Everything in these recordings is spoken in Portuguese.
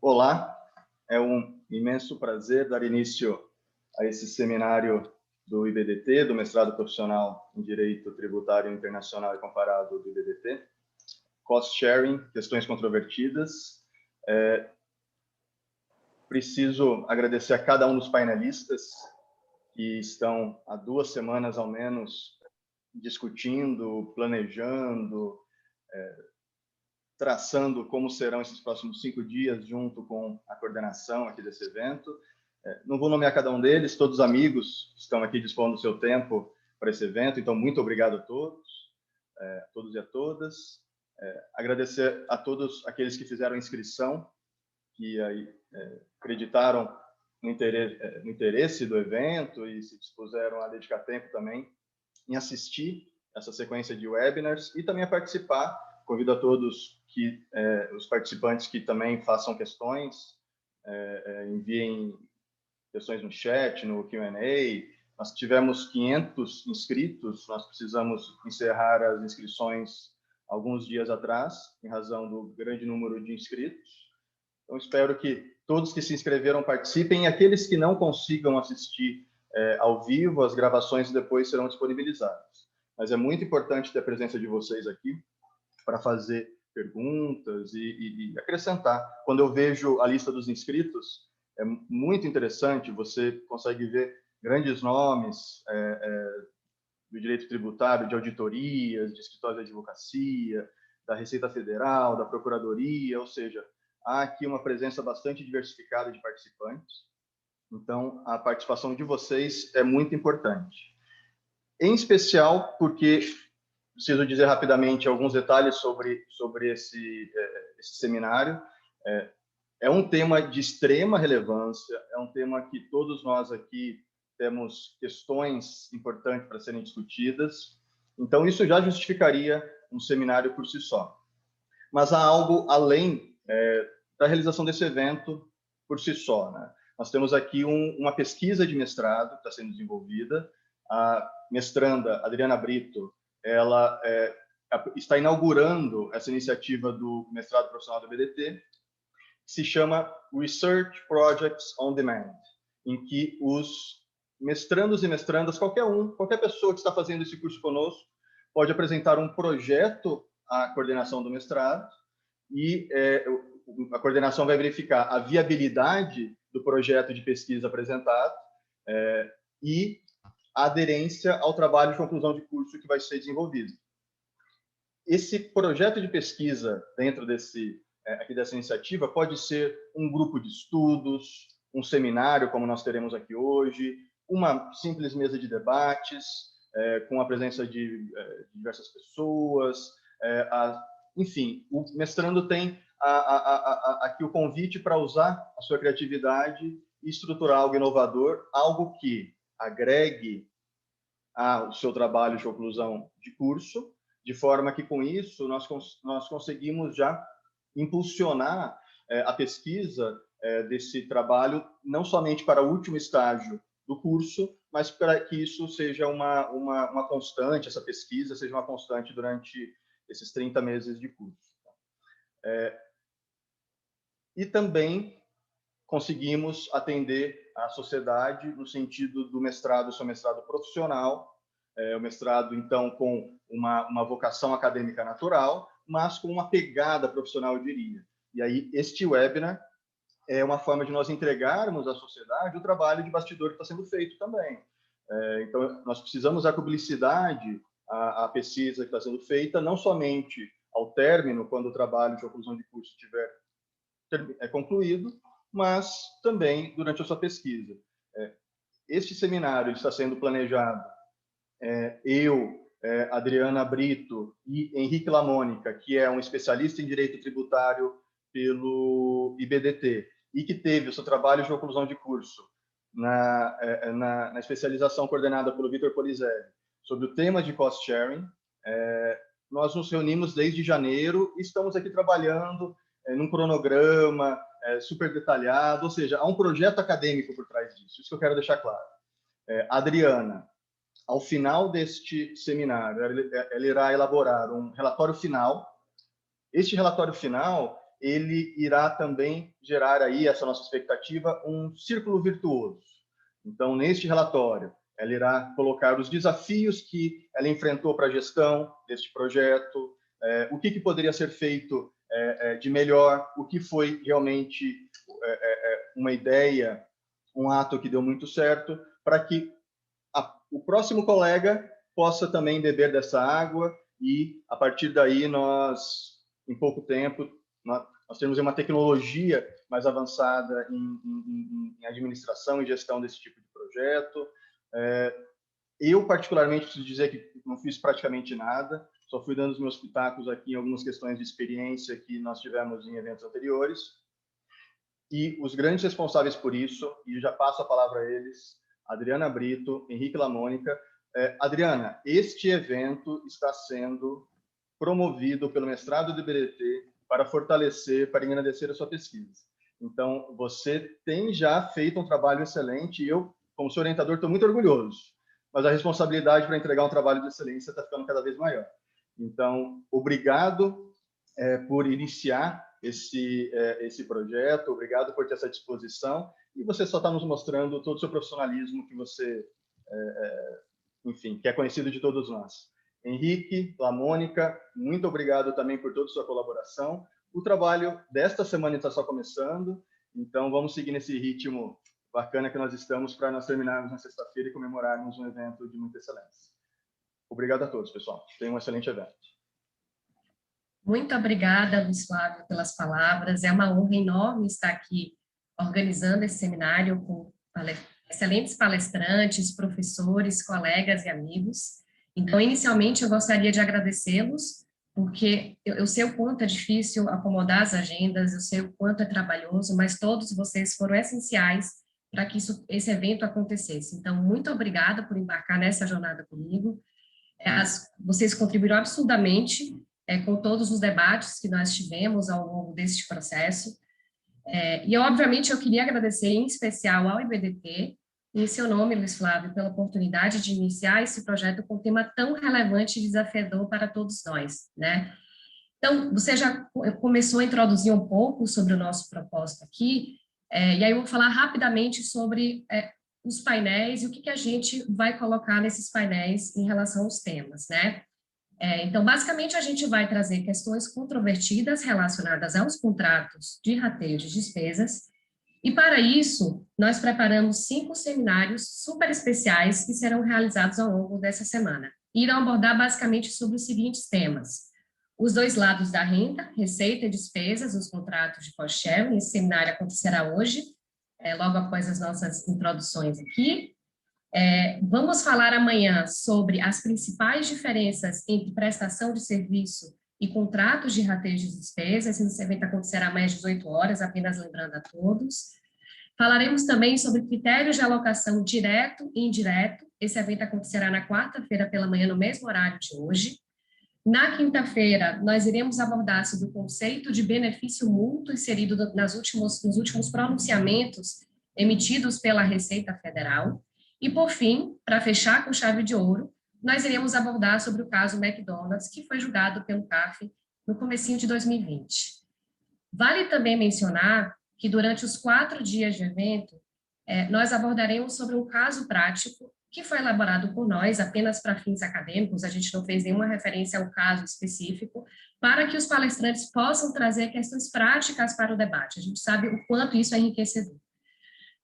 Olá, é um imenso prazer dar início a esse seminário do IBDT, do Mestrado Profissional em Direito Tributário Internacional e Comparado do IBDT, Cost Sharing, Questões Controvertidas. Preciso agradecer a cada um dos painelistas que estão há 2 semanas, ao menos, discutindo, planejando, traçando como serão esses próximos 5 dias, junto com a coordenação aqui desse evento. Não vou nomear cada um deles, todos amigos que estão aqui dispondo do seu tempo para esse evento, então muito obrigado a todos e a todas. Agradecer a todos aqueles que fizeram a inscrição, que aí, acreditaram no interesse do evento e se dispuseram a dedicar tempo também em assistir essa sequência de webinars e também a participar. Convido a todos os participantes que também façam questões, enviem questões no chat, no Q&A. Nós tivemos 500 inscritos, nós precisamos encerrar as inscrições alguns dias atrás, em razão do grande número de inscritos. Então, espero que todos que se inscreveram participem e aqueles que não consigam assistir ao vivo, as gravações depois serão disponibilizadas. Mas é muito importante ter a presença de vocês aqui para fazer perguntas e acrescentar. Quando eu vejo a lista dos inscritos, é muito interessante, você consegue ver grandes nomes do direito tributário, de auditorias, de escritórios de advocacia, da Receita Federal, da Procuradoria, ou seja, há aqui uma presença bastante diversificada de participantes. Então, a participação de vocês é muito importante. Em especial porque, preciso dizer rapidamente alguns detalhes sobre esse seminário. É um tema de extrema relevância, é um tema que todos nós aqui temos questões importantes para serem discutidas. Então, isso já justificaria um seminário por si só. Mas há algo além da realização desse evento por si só, né? Nós temos aqui uma pesquisa de mestrado que está sendo desenvolvida. A mestranda Adriana Brito, ela está inaugurando essa iniciativa do mestrado profissional do IBDT, que se chama Research Projects on Demand, em que os mestrandos e mestrandas, qualquer pessoa que está fazendo esse curso conosco, pode apresentar um projeto à coordenação do mestrado e a coordenação vai verificar a viabilidade do projeto de pesquisa apresentado e a aderência ao trabalho de conclusão de curso que vai ser desenvolvido. Esse projeto de pesquisa dentro dessa iniciativa pode ser um grupo de estudos, um seminário, como nós teremos aqui hoje, uma simples mesa de debates, com a presença de diversas pessoas. Enfim, o mestrando tem aqui o convite para usar a sua criatividade e estruturar algo inovador, algo que agregue ao seu trabalho de conclusão de curso, de forma que, com isso, nós conseguimos já impulsionar a pesquisa desse trabalho, não somente para o último estágio do curso, mas para que isso seja uma constante, essa pesquisa seja uma constante durante esses 30 meses de curso. E também conseguimos atender a sociedade no sentido do mestrado, seu mestrado profissional, o mestrado, então, com uma vocação acadêmica natural, mas com uma pegada profissional, eu diria. E aí, este webinar é uma forma de nós entregarmos à sociedade o trabalho de bastidor que está sendo feito também. Então, nós precisamos dar publicidade à pesquisa que está sendo feita, não somente ao término, quando o trabalho de conclusão de curso estiver concluído, mas também durante a sua pesquisa. Este seminário está sendo planejado, Adriana Brito e Henrique Lamônica, que é um especialista em direito tributário pelo IBDT, e que teve o seu trabalho de conclusão de curso na especialização coordenada pelo Vitor Polizelli, sobre o tema de cost sharing. Nós nos reunimos desde janeiro e estamos aqui trabalhando num cronograma super detalhado, ou seja, há um projeto acadêmico por trás disso, isso que eu quero deixar claro. A Adriana, ao final deste seminário, ela irá elaborar um relatório final. Este relatório final, ele irá também gerar aí, essa nossa expectativa, um círculo virtuoso. Então, neste relatório, ela irá colocar os desafios que ela enfrentou para a gestão deste projeto, o que poderia ser feito de melhor, o que foi realmente uma ideia, um ato que deu muito certo, para que o próximo colega possa também beber dessa água e, a partir daí, nós, em pouco tempo, nós temos uma tecnologia mais avançada em administração e gestão desse tipo de projeto. Eu, particularmente, preciso dizer que não fiz praticamente nada, só fui dando os meus pitacos aqui em algumas questões de experiência que nós tivemos em eventos anteriores. E os grandes responsáveis por isso, e já passo a palavra a eles, Adriana Brito, Henrique Lamônica. Adriana, este evento está sendo promovido pelo mestrado do IBDT para fortalecer, para engrandecer a sua pesquisa. Então, você tem já feito um trabalho excelente e eu, como seu orientador, estou muito orgulhoso, mas a responsabilidade para entregar um trabalho de excelência está ficando cada vez maior. Então, obrigado por iniciar esse projeto, obrigado por ter essa disposição, e você só está nos mostrando todo o seu profissionalismo que você, enfim, que é conhecido de todos nós. Henrique, Lamônica, muito obrigado também por toda a sua colaboração. O trabalho desta semana está só começando, então vamos seguir nesse ritmo bacana que nós estamos para nós terminarmos na sexta-feira e comemorarmos um evento de muita excelência. Obrigado a todos, pessoal. Tenham um excelente evento. Muito obrigada, Luiz Flávio, pelas palavras. É uma honra enorme estar aqui organizando esse seminário com excelentes palestrantes, professores, colegas e amigos. Então, inicialmente, eu gostaria de agradecê-los, porque eu sei o quanto é difícil acomodar as agendas, eu sei o quanto é trabalhoso, mas todos vocês foram essenciais para que esse evento acontecesse. Então, muito obrigada por embarcar nessa jornada comigo. Vocês contribuíram absurdamente com todos os debates que nós tivemos ao longo deste processo. E, obviamente, eu queria agradecer em especial ao IBDT, em seu nome, Luiz Flávio, pela oportunidade de iniciar esse projeto com um tema tão relevante e desafiador para todos nós, né? Então, você já começou a introduzir um pouco sobre o nosso propósito aqui, e aí eu vou falar rapidamente sobre os painéis e o que a gente vai colocar nesses painéis em relação aos temas, né? Então, basicamente, a gente vai trazer questões controvertidas relacionadas aos contratos de rateio de despesas, e para isso, nós preparamos 5 seminários super especiais que serão realizados ao longo dessa semana. Irão abordar basicamente sobre os seguintes temas: os dois lados da renda, receita e despesas, os contratos de cost-sharing. Esse seminário acontecerá hoje, logo após as nossas introduções aqui. Vamos falar amanhã sobre as principais diferenças entre prestação de serviço e contratos de rateio de despesas. Esse evento acontecerá amanhã às 18 horas, apenas lembrando a todos. Falaremos também sobre critérios de alocação direto e indireto. Esse evento acontecerá na quarta-feira pela manhã, no mesmo horário de hoje. Na quinta-feira, nós iremos abordar sobre o conceito de benefício mútuo inserido nos últimos pronunciamentos emitidos pela Receita Federal. E, por fim, para fechar com chave de ouro, nós iremos abordar sobre o caso McDonald's, que foi julgado pelo CARF no comecinho de 2020. Vale também mencionar que, durante os 4 dias de evento, nós abordaremos sobre um caso prático que foi elaborado por nós apenas para fins acadêmicos, a gente não fez nenhuma referência ao caso específico, para que os palestrantes possam trazer questões práticas para o debate. A gente sabe o quanto isso é enriquecedor.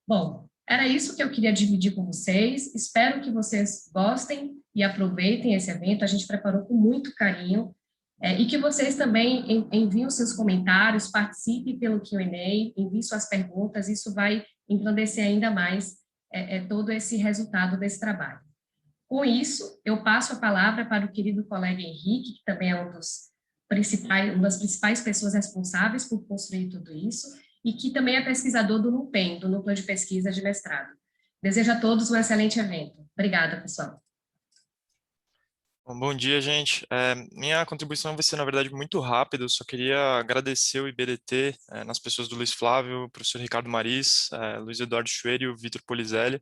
Bom, era isso que eu queria dividir com vocês. Espero que vocês gostem e aproveitem esse evento. A gente preparou com muito carinho. E que vocês também enviem seus comentários, participem pelo Q&A, enviem suas perguntas. Isso vai engrandecer ainda mais todo esse resultado desse trabalho. Com isso, eu passo a palavra para o querido colega Henrique, que também é uma das principais pessoas responsáveis por construir tudo isso, e que também é pesquisador do NUPEM, do Núcleo de Pesquisa de Mestrado. Desejo a todos um excelente evento. Obrigada, pessoal. Bom dia, gente. Minha contribuição vai ser, na verdade, muito rápida. Eu só queria agradecer o IBDT, nas pessoas do Luiz Flávio, o professor Ricardo Maris, Luiz Eduardo Schwerer e o Vitor Polizelli,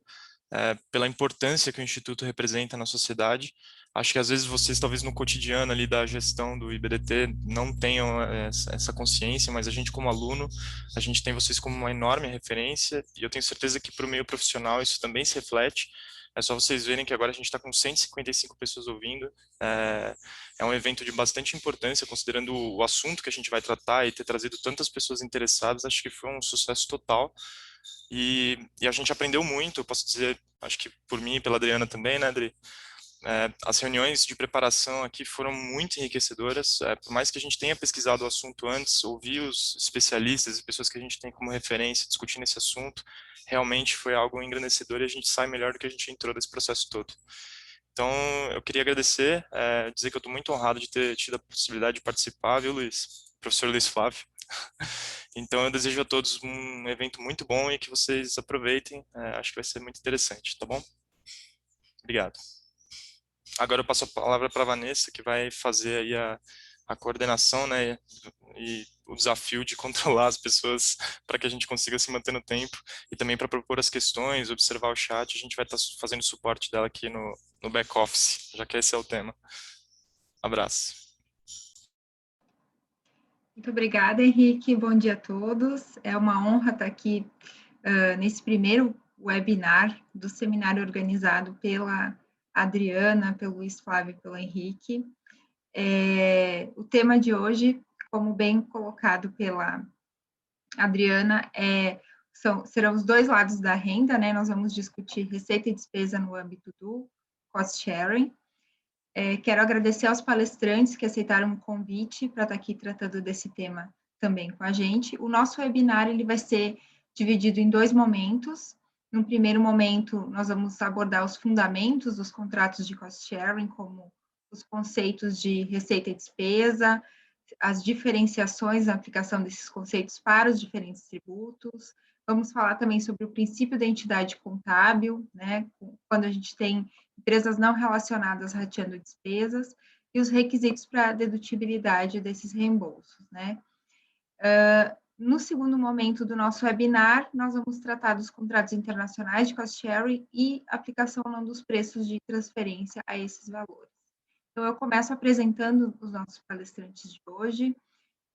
pela importância que o Instituto representa na sociedade, Acho que às vezes vocês, talvez no cotidiano ali da gestão do IBDT, não tenham essa consciência, mas a gente como aluno, a gente tem vocês como uma enorme referência, e eu tenho certeza que para o meio profissional isso também se reflete. É só vocês verem que agora a gente está com 155 pessoas ouvindo. É um evento de bastante importância, considerando o assunto que a gente vai tratar e ter trazido tantas pessoas interessadas, acho que foi um sucesso total. E a gente aprendeu muito, eu posso dizer, acho que por mim e pela Adriana também, né, Adri? As reuniões de preparação aqui foram muito enriquecedoras. Por mais que a gente tenha pesquisado o assunto antes, ouvir os especialistas e pessoas que a gente tem como referência discutindo esse assunto, realmente foi algo engrandecedor e a gente sai melhor do que a gente entrou desse processo todo. Então, eu queria agradecer, dizer que eu estou muito honrado de ter tido a possibilidade de participar, viu, Luiz? Professor Luiz Flávio. Então, eu desejo a todos um evento muito bom e que vocês aproveitem. Acho que vai ser muito interessante, tá bom? Obrigado. Agora eu passo a palavra para a Vanessa, que vai fazer aí a coordenação, né, e o desafio de controlar as pessoas para que a gente consiga se manter no tempo e também para propor as questões, observar o chat. A gente vai estar fazendo suporte dela aqui no back-office, já que esse é o tema. Abraço. Muito obrigada, Henrique. Bom dia a todos. É uma honra estar aqui nesse primeiro webinar do seminário organizado pela Adriana, pelo Luiz Flávio e pelo Henrique. O tema de hoje, como bem colocado pela Adriana, serão os dois lados da renda, né? Nós vamos discutir receita e despesa no âmbito do cost sharing. Quero agradecer aos palestrantes que aceitaram o convite para estar aqui tratando desse tema também com a gente. O nosso webinar ele vai ser dividido em dois momentos. No primeiro momento, nós vamos abordar os fundamentos dos contratos de cost sharing, como os conceitos de receita e despesa, as diferenciações na aplicação desses conceitos para os diferentes tributos. Vamos falar também sobre o princípio da entidade contábil, né, quando a gente tem empresas não relacionadas rateando despesas, e os requisitos para a dedutibilidade desses reembolsos, né. No segundo momento do nosso webinar, nós vamos tratar dos contratos internacionais de cost sharing e aplicação ou não dos preços de transferência a esses valores. Então, eu começo apresentando os nossos palestrantes de hoje.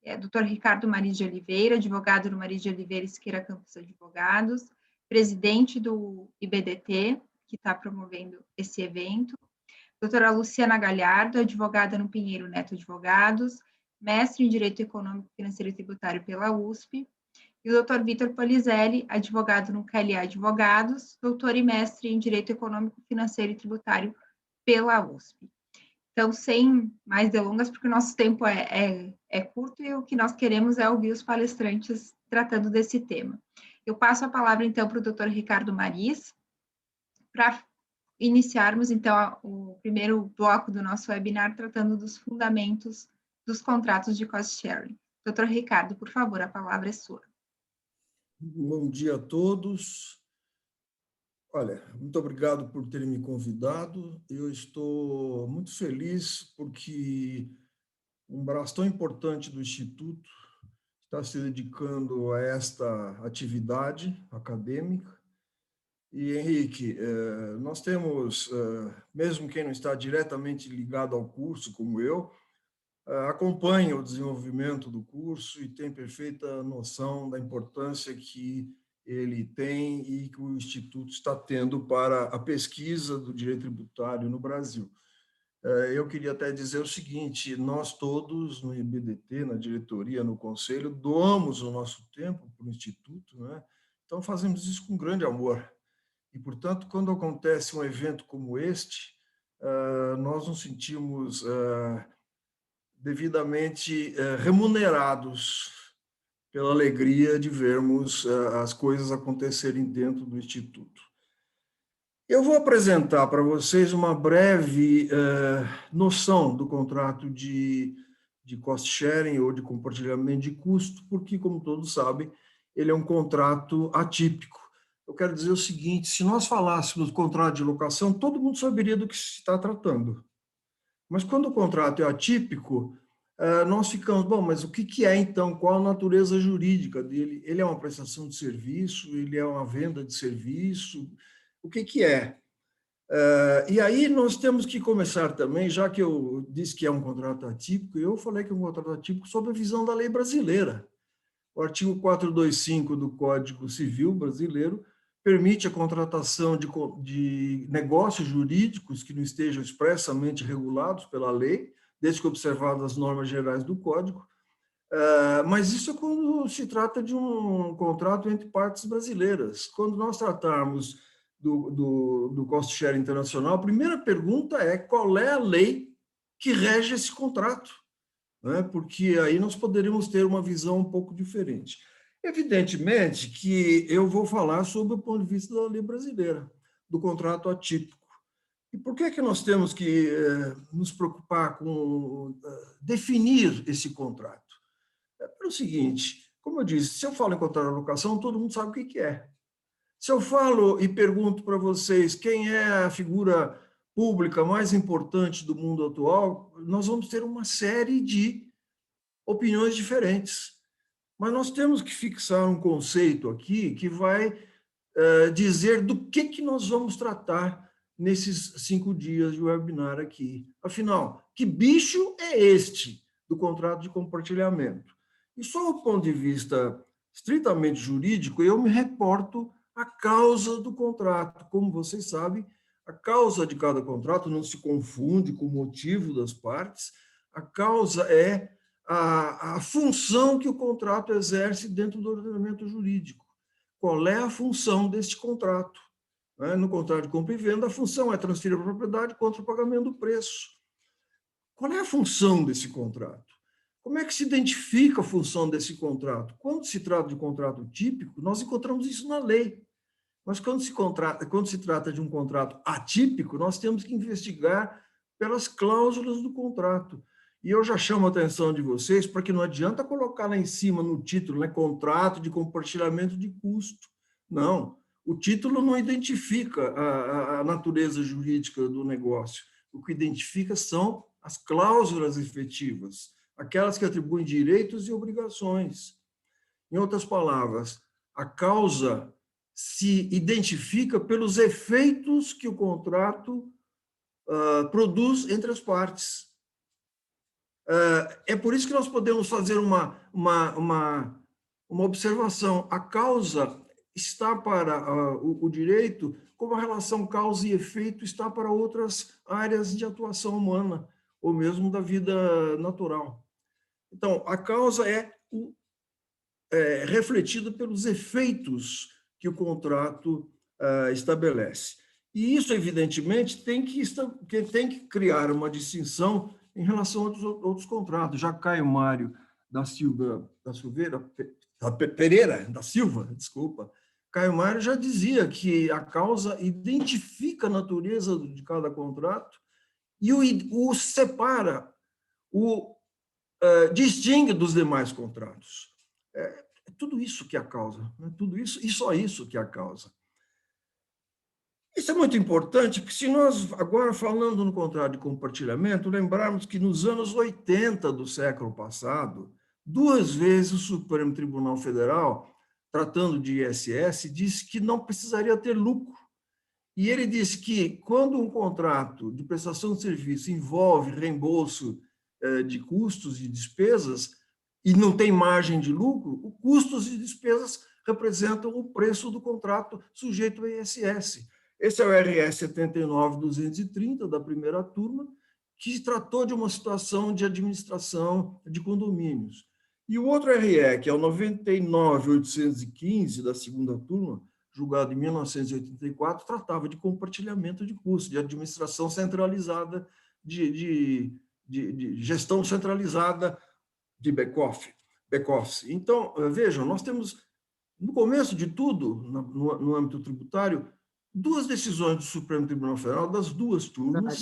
Dr. Ricardo Maris de Oliveira, advogado do Maris de Oliveira Esqueira Campos Advogados, presidente do IBDT, que está promovendo esse evento. Doutora Luciana Galhardo, advogada no Pinheiro Neto Advogados, mestre em Direito Econômico, Financeiro e Tributário pela USP. E o doutor Vitor Polizelli, advogado no KLA Advogados, doutor e mestre em Direito Econômico, Financeiro e Tributário pela USP. Então, sem mais delongas, porque o nosso tempo é curto e o que nós queremos é ouvir os palestrantes tratando desse tema. Eu passo a palavra, então, para o doutor Ricardo Maris, para iniciarmos, então, o primeiro bloco do nosso webinar, tratando dos fundamentos dos contratos de cost sharing. Doutor Ricardo, por favor, a palavra é sua. Bom dia a todos. Olha, muito obrigado por terem me convidado. Eu estou muito feliz porque um braço tão importante do Instituto está se dedicando a esta atividade acadêmica. E, Henrique, nós temos, mesmo quem não está diretamente ligado ao curso, como eu, acompanha o desenvolvimento do curso e tem perfeita noção da importância que ele tem e que o Instituto está tendo para a pesquisa do direito tributário no Brasil. Eu queria até dizer o seguinte, nós todos no IBDT, na diretoria, no conselho, doamos o nosso tempo para o Instituto, né? Então fazemos isso com grande amor. E, portanto, quando acontece um evento como este, nós nos sentimos devidamente remunerados pela alegria de vermos as coisas acontecerem dentro do Instituto. Eu vou apresentar para vocês uma breve noção do contrato de cost sharing ou de compartilhamento de custo, porque, como todos sabem, ele é um contrato atípico. Eu quero dizer o seguinte, se nós falássemos do contrato de locação, todo mundo saberia do que se está tratando. Mas quando o contrato é atípico, nós ficamos, bom, mas o que é então? Qual a natureza jurídica dele? Ele é uma prestação de serviço? Ele é uma venda de serviço? O que é? E aí nós temos que começar também, já que eu disse que é um contrato atípico, eu falei que é um contrato atípico sob a visão da lei brasileira. O artigo 425 do Código Civil brasileiro permite a contratação de negócios jurídicos que não estejam expressamente regulados pela lei, desde que observadas as normas gerais do Código, mas isso é quando se trata de um contrato entre partes brasileiras. Quando nós tratarmos do cost share internacional, a primeira pergunta é qual é a lei que rege esse contrato, né? Porque aí nós poderíamos ter uma visão um pouco diferente. Evidentemente que eu vou falar sobre o ponto de vista da lei brasileira, do contrato atípico. E por que nós temos que nos preocupar com definir esse contrato? É pelo seguinte, como eu disse, se eu falo em contrato de locação, todo mundo sabe o que é. Se eu falo e pergunto para vocês quem é a figura pública mais importante do mundo atual, nós vamos ter uma série de opiniões diferentes. Mas nós temos que fixar um conceito aqui que vai dizer do que nós vamos tratar nesses 5 dias de webinar aqui. Afinal, que bicho é este do contrato de compartilhamento? E só do ponto de vista estritamente jurídico, eu me reporto à causa do contrato. Como vocês sabem, a causa de cada contrato não se confunde com o motivo das partes, a causa é a função que o contrato exerce dentro do ordenamento jurídico. Qual é a função deste contrato? No contrato de compra e venda, a função é transferir a propriedade contra o pagamento do preço. Qual é a função desse contrato? Como é que se identifica a função desse contrato? Quando se trata de contrato típico, nós encontramos isso na lei. Mas quando se trata de um contrato atípico, nós temos que investigar pelas cláusulas do contrato. E eu já chamo a atenção de vocês para que não adianta colocar lá em cima no título, né, contrato de compartilhamento de custo. Não, o título não identifica a natureza jurídica do negócio. O que identifica são as cláusulas efetivas, aquelas que atribuem direitos e obrigações. Em outras palavras, a causa se identifica pelos efeitos que o contrato produz entre as partes. É por isso que nós podemos fazer uma observação. A causa está para o direito, como a relação causa e efeito está para outras áreas de atuação humana, ou mesmo da vida natural. Então, a causa é refletida pelos efeitos que o contrato estabelece. E isso, evidentemente, tem que criar uma distinção em relação a outros contratos. Já Caio Mário Pereira da Silva, desculpa, Caio Mário já dizia que a causa identifica a natureza de cada contrato e o separa, o distingue dos demais contratos. É tudo isso que é a causa, né? Tudo isso e só isso que é a causa. Isso é muito importante, porque se nós, agora falando no contrato de compartilhamento, lembrarmos que nos anos 80 do século passado, 2 vezes o Supremo Tribunal Federal, tratando de ISS, disse que não precisaria ter lucro. E ele disse que, quando um contrato de prestação de serviço envolve reembolso de custos e despesas, e não tem margem de lucro, os custos e despesas representam o preço do contrato sujeito ao ISS. Esse é o RS 79.230, da primeira turma, que tratou de uma situação de administração de condomínios. E o outro RE, que é o 99.815, da segunda turma, julgado em 1984, tratava de compartilhamento de custos, de administração centralizada, de gestão centralizada de back-office. Então, vejam, nós temos, no começo de tudo, no âmbito tributário, 2 decisões do Supremo Tribunal Federal, das 2 turmas,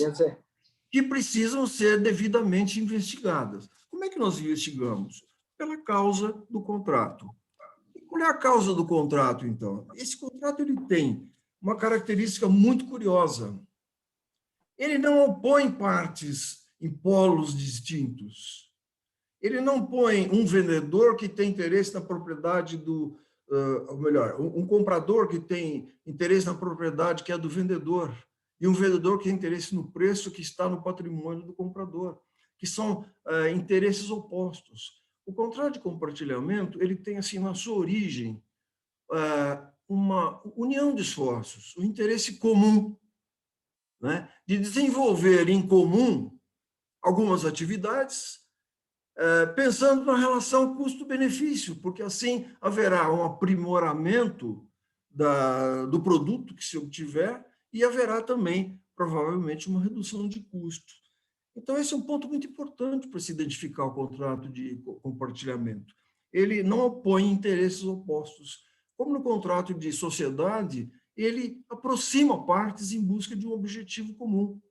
que precisam ser devidamente investigadas. Como é que nós investigamos? Pela causa do contrato. E qual é a causa do contrato, então? Esse contrato ele tem uma característica muito curiosa. Ele não opõe partes em polos distintos. Ele não põe um vendedor que tem interesse na propriedade do... ou melhor, um comprador que tem interesse na propriedade que é do vendedor, e um vendedor que tem interesse no preço que está no patrimônio do comprador, que são interesses opostos. O contrato de compartilhamento, ele tem, assim, na sua origem, uma união de esforços, o interesse comum, né, de desenvolver em comum algumas atividades, pensando na relação custo-benefício, porque assim haverá um aprimoramento do produto que se obtiver e haverá também, provavelmente, uma redução de custo. Então, esse é um ponto muito importante para se identificar o contrato de compartilhamento. Ele não opõe interesses opostos. Como no contrato de sociedade, ele aproxima partes em busca de um objetivo comum.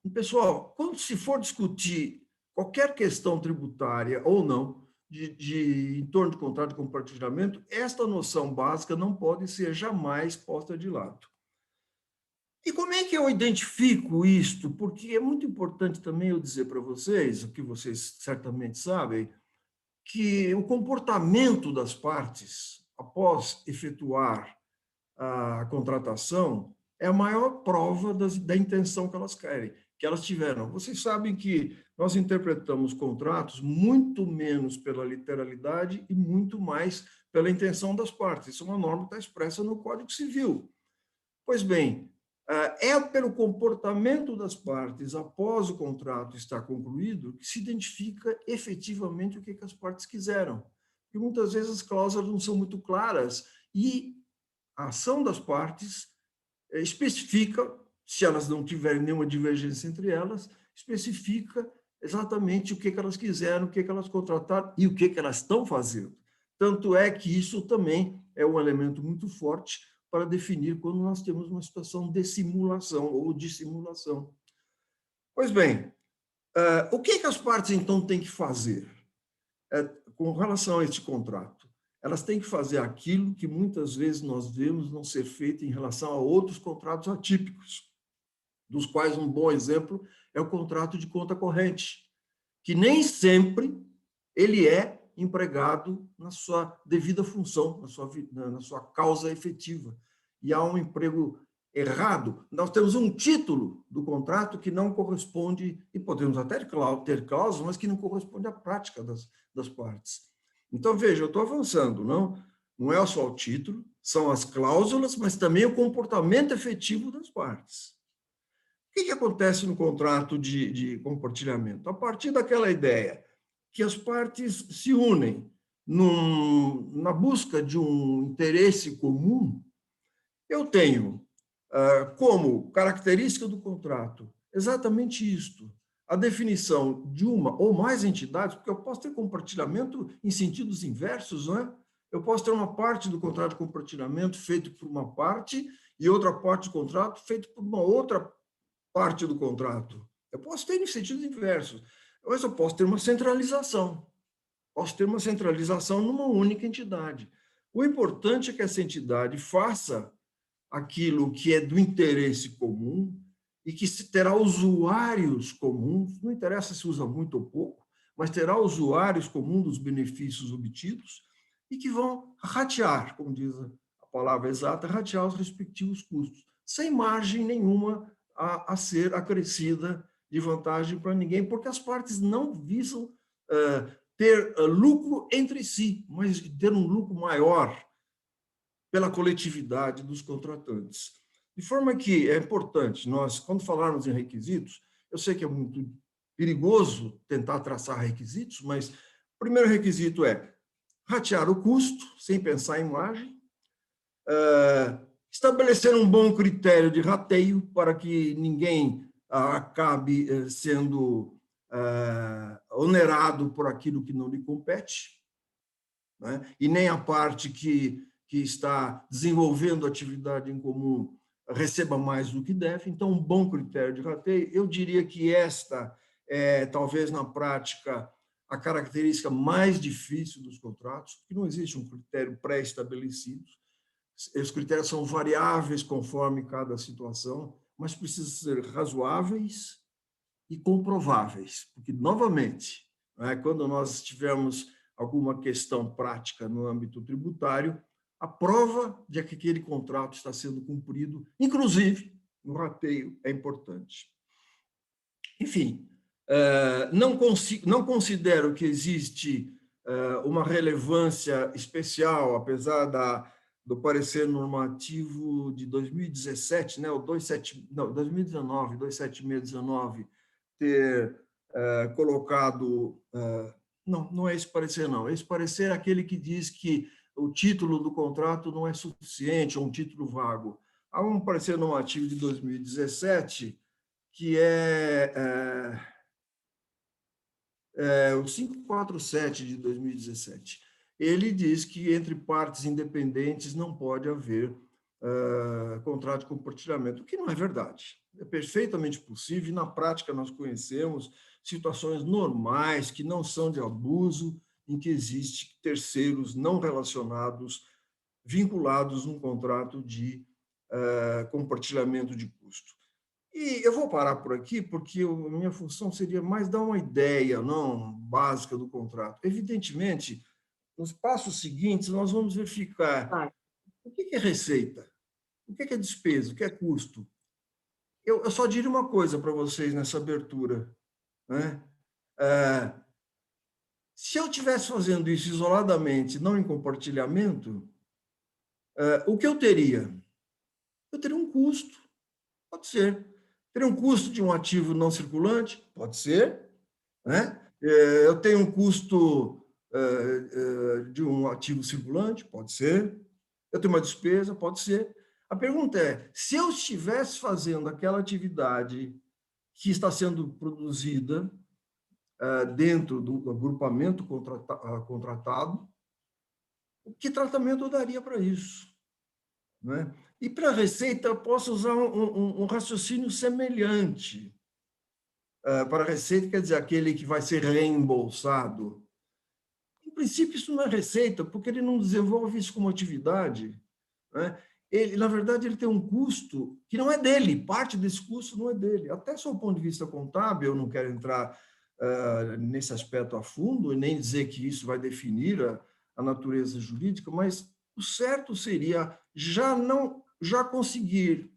E, pessoal, quando se for discutir qualquer questão tributária ou não, em torno de contrato de compartilhamento, esta noção básica não pode ser jamais posta de lado. E como é que eu identifico isto? Porque é muito importante também eu dizer para vocês, o que vocês certamente sabem, que o comportamento das partes, após efetuar a contratação, é a maior prova da intenção que elas querem, que elas tiveram. Vocês sabem que nós interpretamos contratos muito menos pela literalidade e muito mais pela intenção das partes. Isso é uma norma que está expressa no Código Civil. Pois bem, é pelo comportamento das partes após o contrato estar concluído que se identifica efetivamente o que as partes quiseram. E muitas vezes as cláusulas não são muito claras e a ação das partes especifica, se elas não tiverem nenhuma divergência entre elas, especifica exatamente o que elas quiseram, o que elas contrataram e o que elas estão fazendo. Tanto é que isso também é um elemento muito forte para definir quando nós temos uma situação de simulação ou dissimulação. Pois bem, o que as partes, então, têm que fazer com relação a este contrato? Elas têm que fazer aquilo que muitas vezes nós vemos não ser feito em relação a outros contratos atípicos, dos quais um bom exemplo é o contrato de conta corrente, que nem sempre ele é empregado na sua devida função, na sua causa efetiva. E há um emprego errado. Nós temos um título do contrato que não corresponde, e podemos até ter cláusulas, mas que não corresponde à prática das partes. Então, veja, eu estou avançando, não é só o título, são as cláusulas, mas também o comportamento efetivo das partes. O que acontece no contrato de compartilhamento? A partir daquela ideia que as partes se unem na busca de um interesse comum, eu tenho como característica do contrato exatamente isto, a definição de uma ou mais entidades, porque eu posso ter compartilhamento em sentidos inversos, não é? Eu posso ter uma parte do contrato de compartilhamento feito por uma parte e outra parte do contrato feito por uma outra parte do contrato. Eu posso ter em sentidos inversos, mas eu posso ter uma centralização. Posso ter uma centralização numa única entidade. O importante é que essa entidade faça aquilo que é do interesse comum e que terá usuários comuns, não interessa se usa muito ou pouco, mas terá usuários comuns dos benefícios obtidos e que vão ratear, como diz a palavra exata, ratear os respectivos custos, sem margem nenhuma a ser acrescida de vantagem para ninguém, porque as partes não visam ter lucro entre si, mas ter um lucro maior pela coletividade dos contratantes. De forma que é importante, nós, quando falarmos em requisitos, eu sei que é muito perigoso tentar traçar requisitos, mas o primeiro requisito é ratear o custo, sem pensar em margem, estabelecer um bom critério de rateio para que ninguém acabe sendo onerado por aquilo que não lhe compete, né? E nem a parte que está desenvolvendo atividade em comum receba mais do que deve. Então, um bom critério de rateio. Eu diria que esta é, talvez, na prática, a característica mais difícil dos contratos, porque não existe um critério pré-estabelecido. Os critérios são variáveis conforme cada situação, mas precisam ser razoáveis e comprováveis, porque, novamente, quando nós tivermos alguma questão prática no âmbito tributário, a prova de que aquele contrato está sendo cumprido, inclusive no rateio, é importante. Enfim, não considero que existe uma relevância especial, apesar do parecer normativo de 2017, né, o 2019, 27619, ter colocado... não é esse parecer, não. Esse parecer é aquele que diz que o título do contrato não é suficiente, ou um título vago. Há um parecer normativo de 2017, que é o 547 de 2017. Ele diz que entre partes independentes não pode haver contrato de compartilhamento, o que não é verdade. É perfeitamente possível, e na prática nós conhecemos situações normais, que não são de abuso, em que existem terceiros não relacionados, vinculados num contrato de compartilhamento de custo. E eu vou parar por aqui, porque a minha função seria mais dar uma ideia não básica do contrato. Evidentemente, nos passos seguintes, nós vamos verificar o que é receita, o que é despesa, o que é custo. Eu só diria uma coisa para vocês nessa abertura, né? Se eu estivesse fazendo isso isoladamente, não em compartilhamento, o que eu teria? Eu teria um custo, pode ser. Teria um custo de um ativo não circulante, pode ser, né? Eu tenho um custo de um ativo circulante, pode ser. Eu tenho uma despesa, pode ser. A pergunta é, se eu estivesse fazendo aquela atividade que está sendo produzida dentro do agrupamento contratado, que tratamento eu daria para isso? Né? E para a receita, eu posso usar um raciocínio semelhante. Para a receita, quer dizer, aquele que vai ser reembolsado. Em princípio, isso não é receita, porque ele não desenvolve isso como atividade. Né? Na verdade, ele tem um custo que não é dele, parte desse custo não é dele. Até sob o ponto de vista contábil, eu não quero entrar nesse aspecto a fundo, e nem dizer que isso vai definir a natureza jurídica, mas o certo seria já conseguir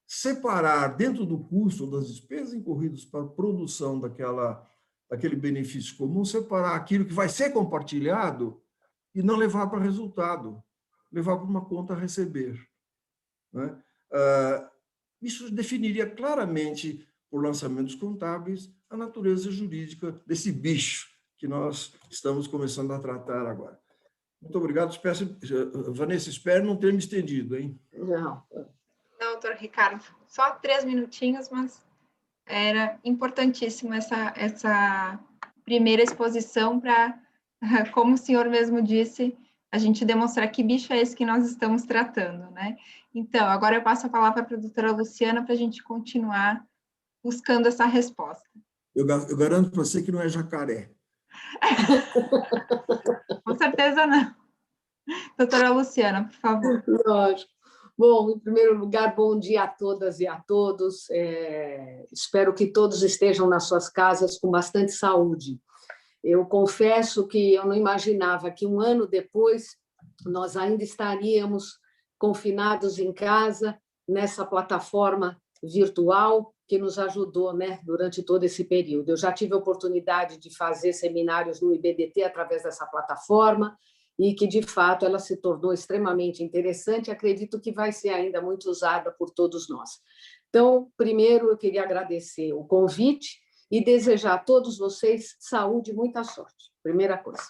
separar dentro do custo das despesas incorridas para a produção daquele benefício comum, separar aquilo que vai ser compartilhado e não levar para resultado, levar para uma conta a receber. Né? Isso definiria claramente, por lançamentos contábeis, a natureza jurídica desse bicho que nós estamos começando a tratar agora. Muito obrigado. Vanessa, espero não ter me estendido, hein? Não, doutor Ricardo, só 3 minutinhos, mas era importantíssimo essa primeira exposição para, como o senhor mesmo disse, a gente demonstrar que bicho é esse que nós estamos tratando, né? Então, agora eu passo a palavra para a doutora Luciana para a gente continuar buscando essa resposta. Eu garanto para você que não é jacaré. Com certeza não. Doutora Luciana, por favor. Lógico. Bom, em primeiro lugar, bom dia a todas e a todos. Espero que todos estejam nas suas casas com bastante saúde. Eu confesso que eu não imaginava que um ano depois nós ainda estaríamos confinados em casa, nessa plataforma virtual que nos ajudou, né, durante todo esse período. Eu já tive a oportunidade de fazer seminários no IBDT através dessa plataforma e que, de fato, ela se tornou extremamente interessante. Acredito que vai ser ainda muito usada por todos nós. Então, primeiro, eu queria agradecer o convite e desejar a todos vocês saúde e muita sorte. Primeira coisa.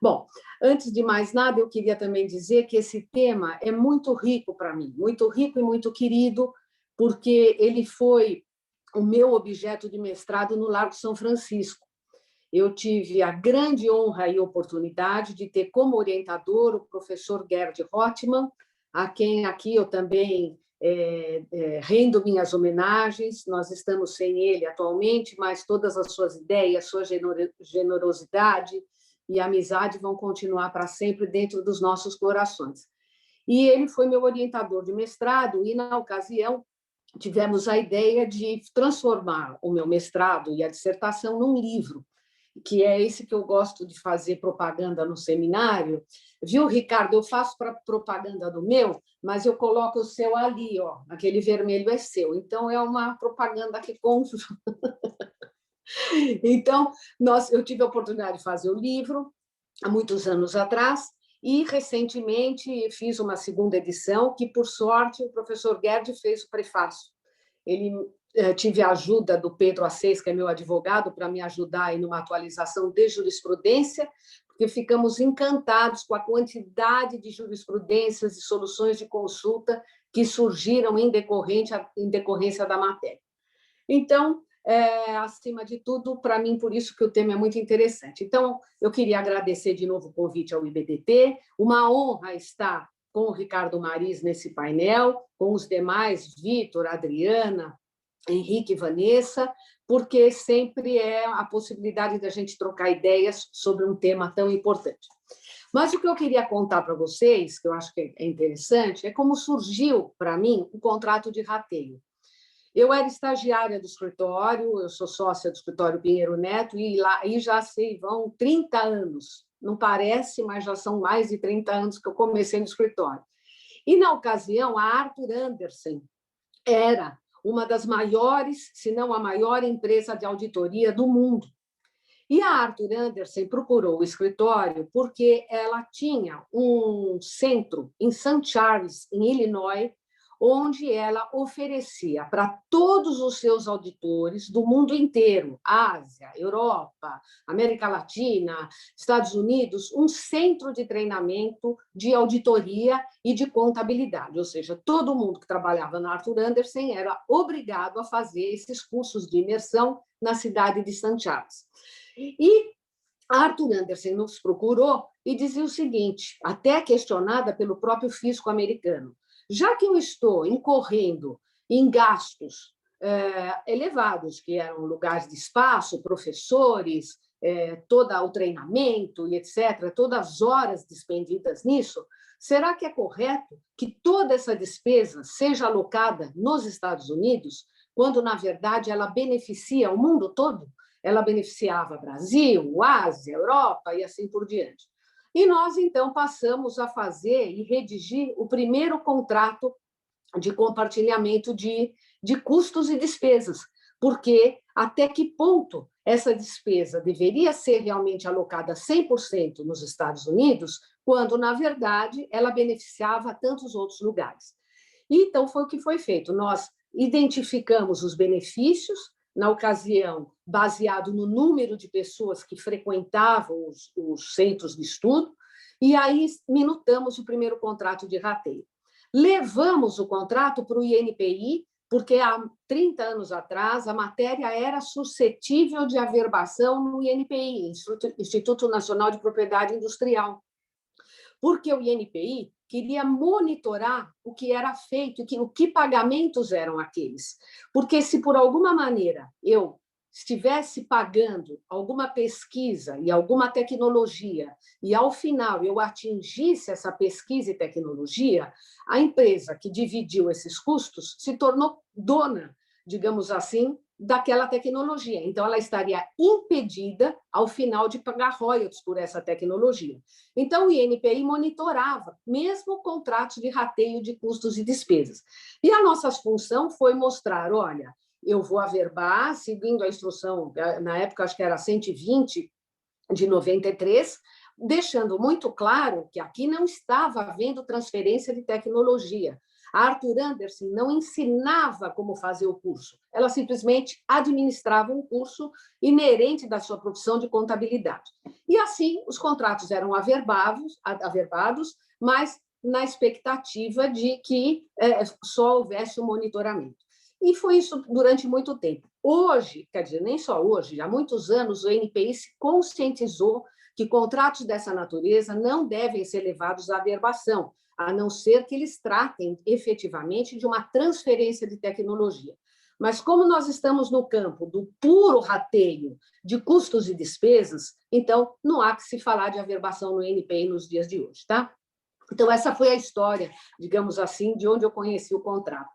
Bom, antes de mais nada, eu queria também dizer que esse tema é muito rico para mim, muito rico e muito querido, porque ele foi o meu objeto de mestrado no Largo São Francisco. Eu tive a grande honra e oportunidade de ter como orientador o professor Gerd Rothmann, a quem aqui eu também rendo minhas homenagens. Nós estamos sem ele atualmente, mas todas as suas ideias, sua generosidade e amizade vão continuar para sempre dentro dos nossos corações. E ele foi meu orientador de mestrado e, na ocasião, tivemos a ideia de transformar o meu mestrado e a dissertação num livro. que é esse que eu gosto de fazer propaganda no seminário. Viu, Ricardo? Eu faço para propaganda do meu, mas eu coloco o seu ali, ó, aquele vermelho é seu. Então, é uma propaganda que consta. Então, eu tive a oportunidade de fazer o livro há muitos anos atrás e, recentemente, fiz uma segunda edição que, por sorte, o professor Gerd fez o prefácio. Tive a ajuda do Pedro Assis, que é meu advogado, para me ajudar aí numa atualização de jurisprudência, porque ficamos encantados com a quantidade de jurisprudências e soluções de consulta que surgiram em decorrência da matéria. Então, acima de tudo, para mim, por isso que o tema é muito interessante. Então, eu queria agradecer de novo o convite ao IBDT, uma honra estar com o Ricardo Mariz nesse painel, com os demais, Vitor, Adriana, Henrique e Vanessa, porque sempre é a possibilidade da gente trocar ideias sobre um tema tão importante. Mas o que eu queria contar para vocês, que eu acho que é interessante, é como surgiu, para mim, o contrato de rateio. Eu era estagiária do escritório, eu sou sócia do escritório Pinheiro Neto, e lá já sei, vão 30 anos. Não parece, mas já são mais de 30 anos que eu comecei no escritório. E, na ocasião, a Arthur Andersen era uma das maiores, se não a maior empresa de auditoria do mundo. E a Arthur Andersen procurou o escritório porque ela tinha um centro em St. Charles, em Illinois, onde ela oferecia para todos os seus auditores do mundo inteiro, Ásia, Europa, América Latina, Estados Unidos, um centro de treinamento de auditoria e de contabilidade, ou seja, todo mundo que trabalhava na Arthur Andersen era obrigado a fazer esses cursos de imersão na cidade de St. Charles. E a Arthur Andersen nos procurou e dizia o seguinte, até questionada pelo próprio fisco americano: já que eu estou incorrendo em gastos elevados, que eram lugares de espaço, professores, todo o treinamento e etc., todas as horas despendidas nisso, será que é correto que toda essa despesa seja alocada nos Estados Unidos, quando, na verdade, ela beneficia o mundo todo? Ela beneficiava Brasil, Ásia, Europa e assim por diante. E nós, então, passamos a fazer e redigir o primeiro contrato de compartilhamento de custos e despesas, porque até que ponto essa despesa deveria ser realmente alocada 100% nos Estados Unidos, quando, na verdade, ela beneficiava tantos outros lugares. E, então, foi o que foi feito. Nós identificamos os benefícios, na ocasião, baseado no número de pessoas que frequentavam os centros de estudo, e aí minutamos o primeiro contrato de rateio. Levamos o contrato para o INPI, porque há 30 anos atrás a matéria era suscetível de averbação no INPI, Instituto Nacional de Propriedade Industrial, porque o INPI queria monitorar o que era feito e o que pagamentos eram aqueles. Porque se, por alguma maneira, eu estivesse pagando alguma pesquisa e alguma tecnologia e, ao final, eu atingisse essa pesquisa e tecnologia, a empresa que dividiu esses custos se tornou dona, digamos assim, daquela tecnologia. Então, ela estaria impedida, ao final, de pagar royalties por essa tecnologia. Então, o INPI monitorava, mesmo contratos de rateio de custos e despesas. E a nossa função foi mostrar, olha, eu vou averbar, seguindo a instrução, na época, acho que era 120 de 93, deixando muito claro que aqui não estava havendo transferência de tecnologia. A Arthur Andersen não ensinava como fazer o curso, ela simplesmente administrava um curso inerente da sua profissão de contabilidade. E assim, os contratos eram averbados, mas na expectativa de que só houvesse um monitoramento. E foi isso durante muito tempo. Hoje, quer dizer, nem só hoje, há muitos anos, o INPI se conscientizou que contratos dessa natureza não devem ser levados à averbação, a não ser que eles tratem efetivamente de uma transferência de tecnologia. Mas como nós estamos no campo do puro rateio de custos e despesas, então não há que se falar de averbação no INPI nos dias de hoje, tá? Então essa foi a história, digamos assim, de onde eu conheci o contrato.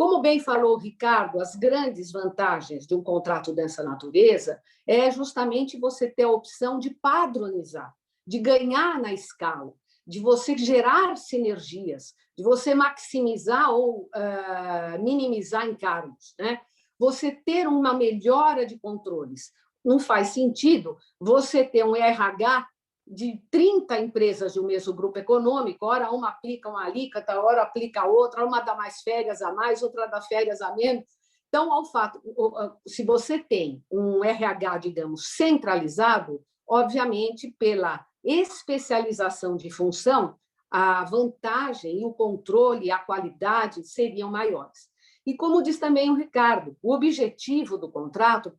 Como bem falou o Ricardo, as grandes vantagens de um contrato dessa natureza é justamente você ter a opção de padronizar, de ganhar na escala, de você gerar sinergias, de você maximizar ou minimizar encargos, né? Você ter uma melhora de controles. Não faz sentido você ter um RH de 30 empresas de um mesmo grupo econômico, ora uma aplica uma alíquota, ora aplica outra, uma dá mais férias a mais, outra dá férias a menos. Então, se você tem um RH, digamos, centralizado, obviamente, pela especialização de função, a vantagem, o controle e a qualidade seriam maiores. E como diz também o Ricardo, o objetivo do contrato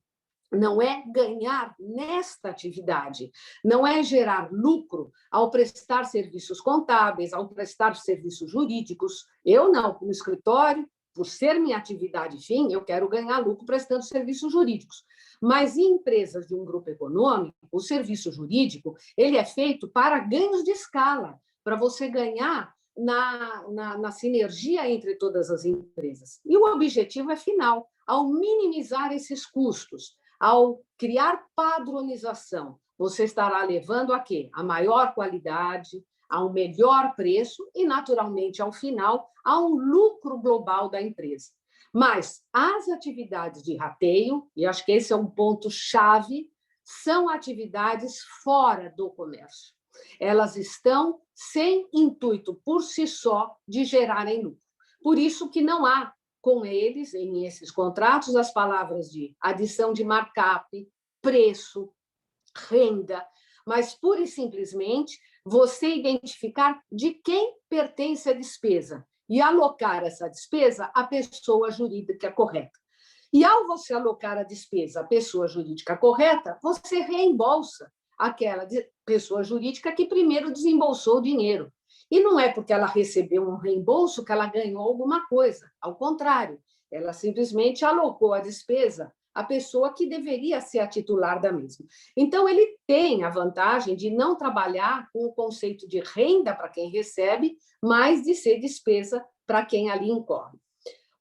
não é ganhar nesta atividade, não é gerar lucro ao prestar serviços contábeis, ao prestar serviços jurídicos. Eu não, no escritório, por ser minha atividade fim, eu quero ganhar lucro prestando serviços jurídicos. Mas em empresas de um grupo econômico, o serviço jurídico ele é feito para ganhos de escala, para você ganhar na sinergia entre todas as empresas. E o objetivo é final, ao minimizar esses custos, ao criar padronização, você estará levando a quê? A maior qualidade, a um melhor preço e, naturalmente, ao final, a um lucro global da empresa. Mas as atividades de rateio, e acho que esse é um ponto-chave, são atividades fora do comércio. Elas estão sem intuito por si só de gerarem lucro. Por isso que não há com eles, em esses contratos, as palavras de adição de markup, preço, renda, mas pura e simplesmente você identificar de quem pertence a despesa e alocar essa despesa à pessoa jurídica correta. E ao você alocar a despesa à pessoa jurídica correta, você reembolsa aquela pessoa jurídica que primeiro desembolsou o dinheiro. E não é porque ela recebeu um reembolso que ela ganhou alguma coisa. Ao contrário, ela simplesmente alocou a despesa à pessoa que deveria ser a titular da mesma. Então, ele tem a vantagem de não trabalhar com o conceito de renda para quem recebe, mas de ser despesa para quem ali incorre.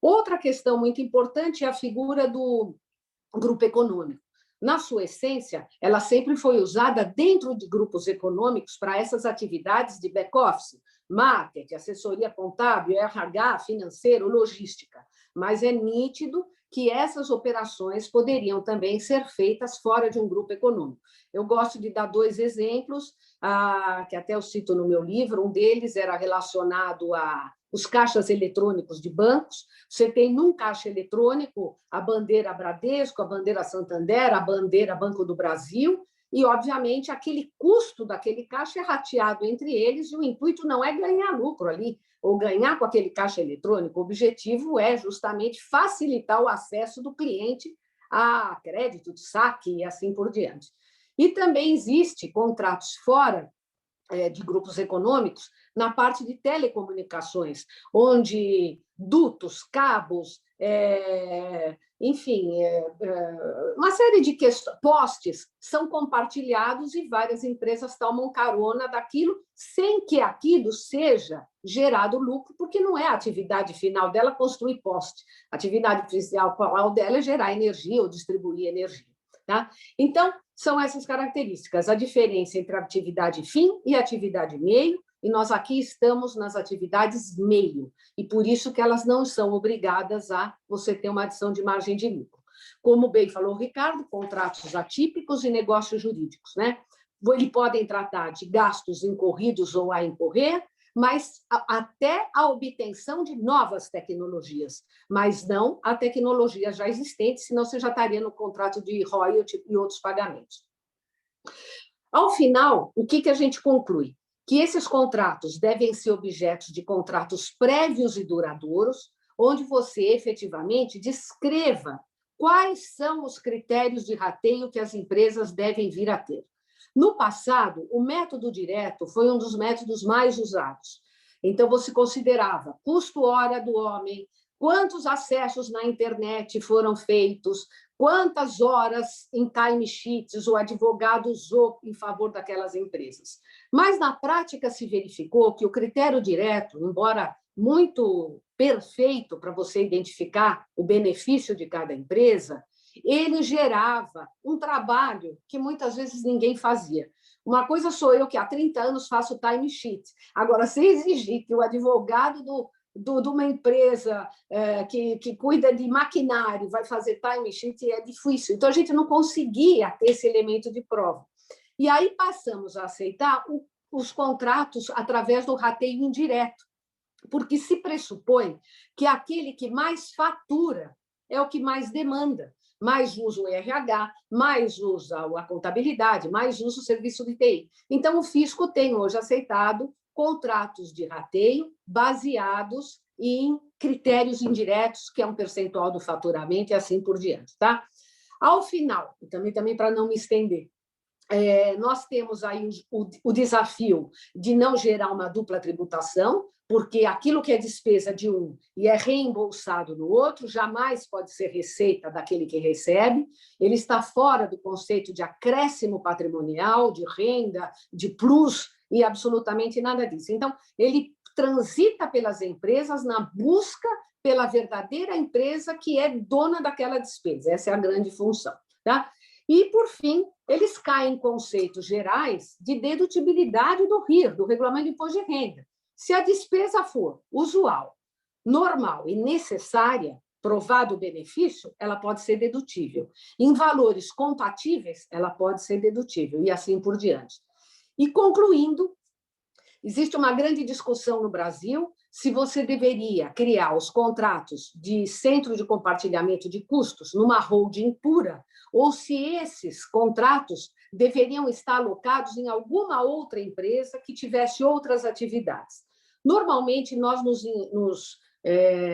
Outra questão muito importante é a figura do grupo econômico. Na sua essência, ela sempre foi usada dentro de grupos econômicos para essas atividades de back-office, marketing, assessoria contábil, RH, financeiro, logística. Mas é nítido que essas operações poderiam também ser feitas fora de um grupo econômico. Eu gosto de dar 2 exemplos, que até eu cito no meu livro. Um deles era relacionado os caixas eletrônicos de bancos. Você tem num caixa eletrônico a bandeira Bradesco, a bandeira Santander, a bandeira Banco do Brasil, e, obviamente, aquele custo daquele caixa é rateado entre eles, e o intuito não é ganhar lucro ali, ou ganhar com aquele caixa eletrônico. O objetivo é justamente facilitar o acesso do cliente a crédito, de saque e assim por diante. E também existe contratos fora de grupos econômicos na parte de telecomunicações, onde dutos, cabos, enfim, uma série de postes são compartilhados e várias empresas tomam carona daquilo sem que aquilo seja gerado lucro, porque não é a atividade final dela construir poste. A atividade principal dela é gerar energia ou distribuir energia. Tá? Então, são essas características, a diferença entre a atividade fim e a atividade meio, e nós aqui estamos nas atividades meio, e por isso que elas não são obrigadas a você ter uma adição de margem de lucro. Como bem falou o Ricardo, contratos atípicos e negócios jurídicos, né? Eles podem tratar de gastos incorridos ou a incorrer, mas até a obtenção de novas tecnologias, mas não a tecnologia já existente, senão você já estaria no contrato de royalty e outros pagamentos. Ao final, o que a gente conclui? Que esses contratos devem ser objetos de contratos prévios e duradouros, onde você efetivamente descreva quais são os critérios de rateio que as empresas devem vir a ter. No passado, o método direto foi um dos métodos mais usados. Então, você considerava custo hora do homem, quantos acessos na internet foram feitos, quantas horas em timesheets o advogado usou em favor daquelas empresas. Mas, na prática, se verificou que o critério direto, embora muito perfeito para você identificar o benefício de cada empresa, ele gerava um trabalho que muitas vezes ninguém fazia. Uma coisa sou eu que há 30 anos faço timesheet. Agora, se exigir que o advogado de uma empresa que cuida de maquinário vai fazer timesheet, é difícil. Então, a gente não conseguia ter esse elemento de prova. E aí passamos a aceitar os contratos através do rateio indireto, porque se pressupõe que aquele que mais fatura é o que mais demanda, mais usa o RH, mais usa a contabilidade, mais usa o serviço de TI. Então, o fisco tem hoje aceitado contratos de rateio baseados em critérios indiretos, que é um percentual do faturamento e assim por diante. Tá? Ao final, e também para não me estender, nós temos aí o desafio de não gerar uma dupla tributação, porque aquilo que é despesa de um e é reembolsado no outro, jamais pode ser receita daquele que recebe, ele está fora do conceito de acréscimo patrimonial, de renda, de plus, e absolutamente nada disso. Então, ele transita pelas empresas na busca pela verdadeira empresa que é dona daquela despesa, essa é a grande função. Tá? E, por fim, eles caem em conceitos gerais de dedutibilidade do RIR, do Regulamento de Imposto de Renda. Se a despesa for usual, normal e necessária, provado o benefício, ela pode ser dedutível. Em valores compatíveis, ela pode ser dedutível, e assim por diante. E, concluindo, existe uma grande discussão no Brasil se você deveria criar os contratos de centro de compartilhamento de custos numa holding pura, ou se esses contratos deveriam estar alocados em alguma outra empresa que tivesse outras atividades. Normalmente, nós nos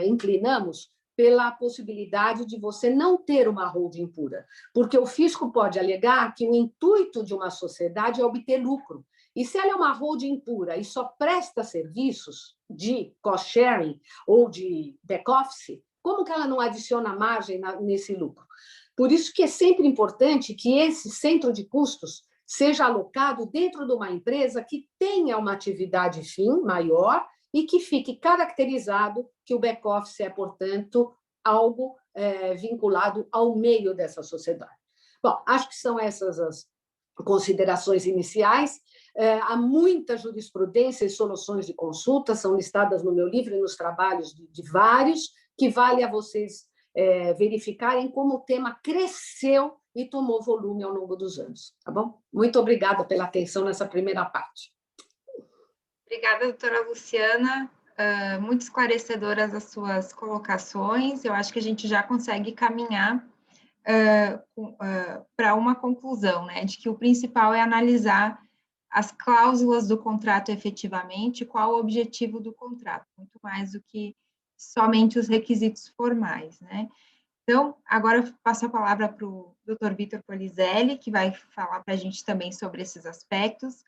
inclinamos pela possibilidade de você não ter uma holding pura, porque o fisco pode alegar que o intuito de uma sociedade é obter lucro. E se ela é uma holding pura e só presta serviços de cost sharing ou de back-office, como que ela não adiciona margem nesse lucro? Por isso que é sempre importante que esse centro de custos seja alocado dentro de uma empresa que tenha uma atividade fim maior e que fique caracterizado que o back-office é, portanto, algo vinculado ao meio dessa sociedade. Bom, acho que são essas as considerações iniciais. Há muita jurisprudência e soluções de consulta, são listadas no meu livro e nos trabalhos de vários, que vale a vocês verificarem como o tema cresceu e tomou volume ao longo dos anos. Tá bom? Muito obrigada pela atenção nessa primeira parte. Obrigada, doutora Luciana. Muito esclarecedoras as suas colocações. Eu acho que a gente já consegue caminhar para uma conclusão, né, de que o principal é analisar as cláusulas do contrato efetivamente, qual o objetivo do contrato, muito mais do que somente os requisitos formais, né? Então, agora eu passo a palavra para o Dr. Vitor Polizelli, que vai falar para a gente também sobre esses aspectos.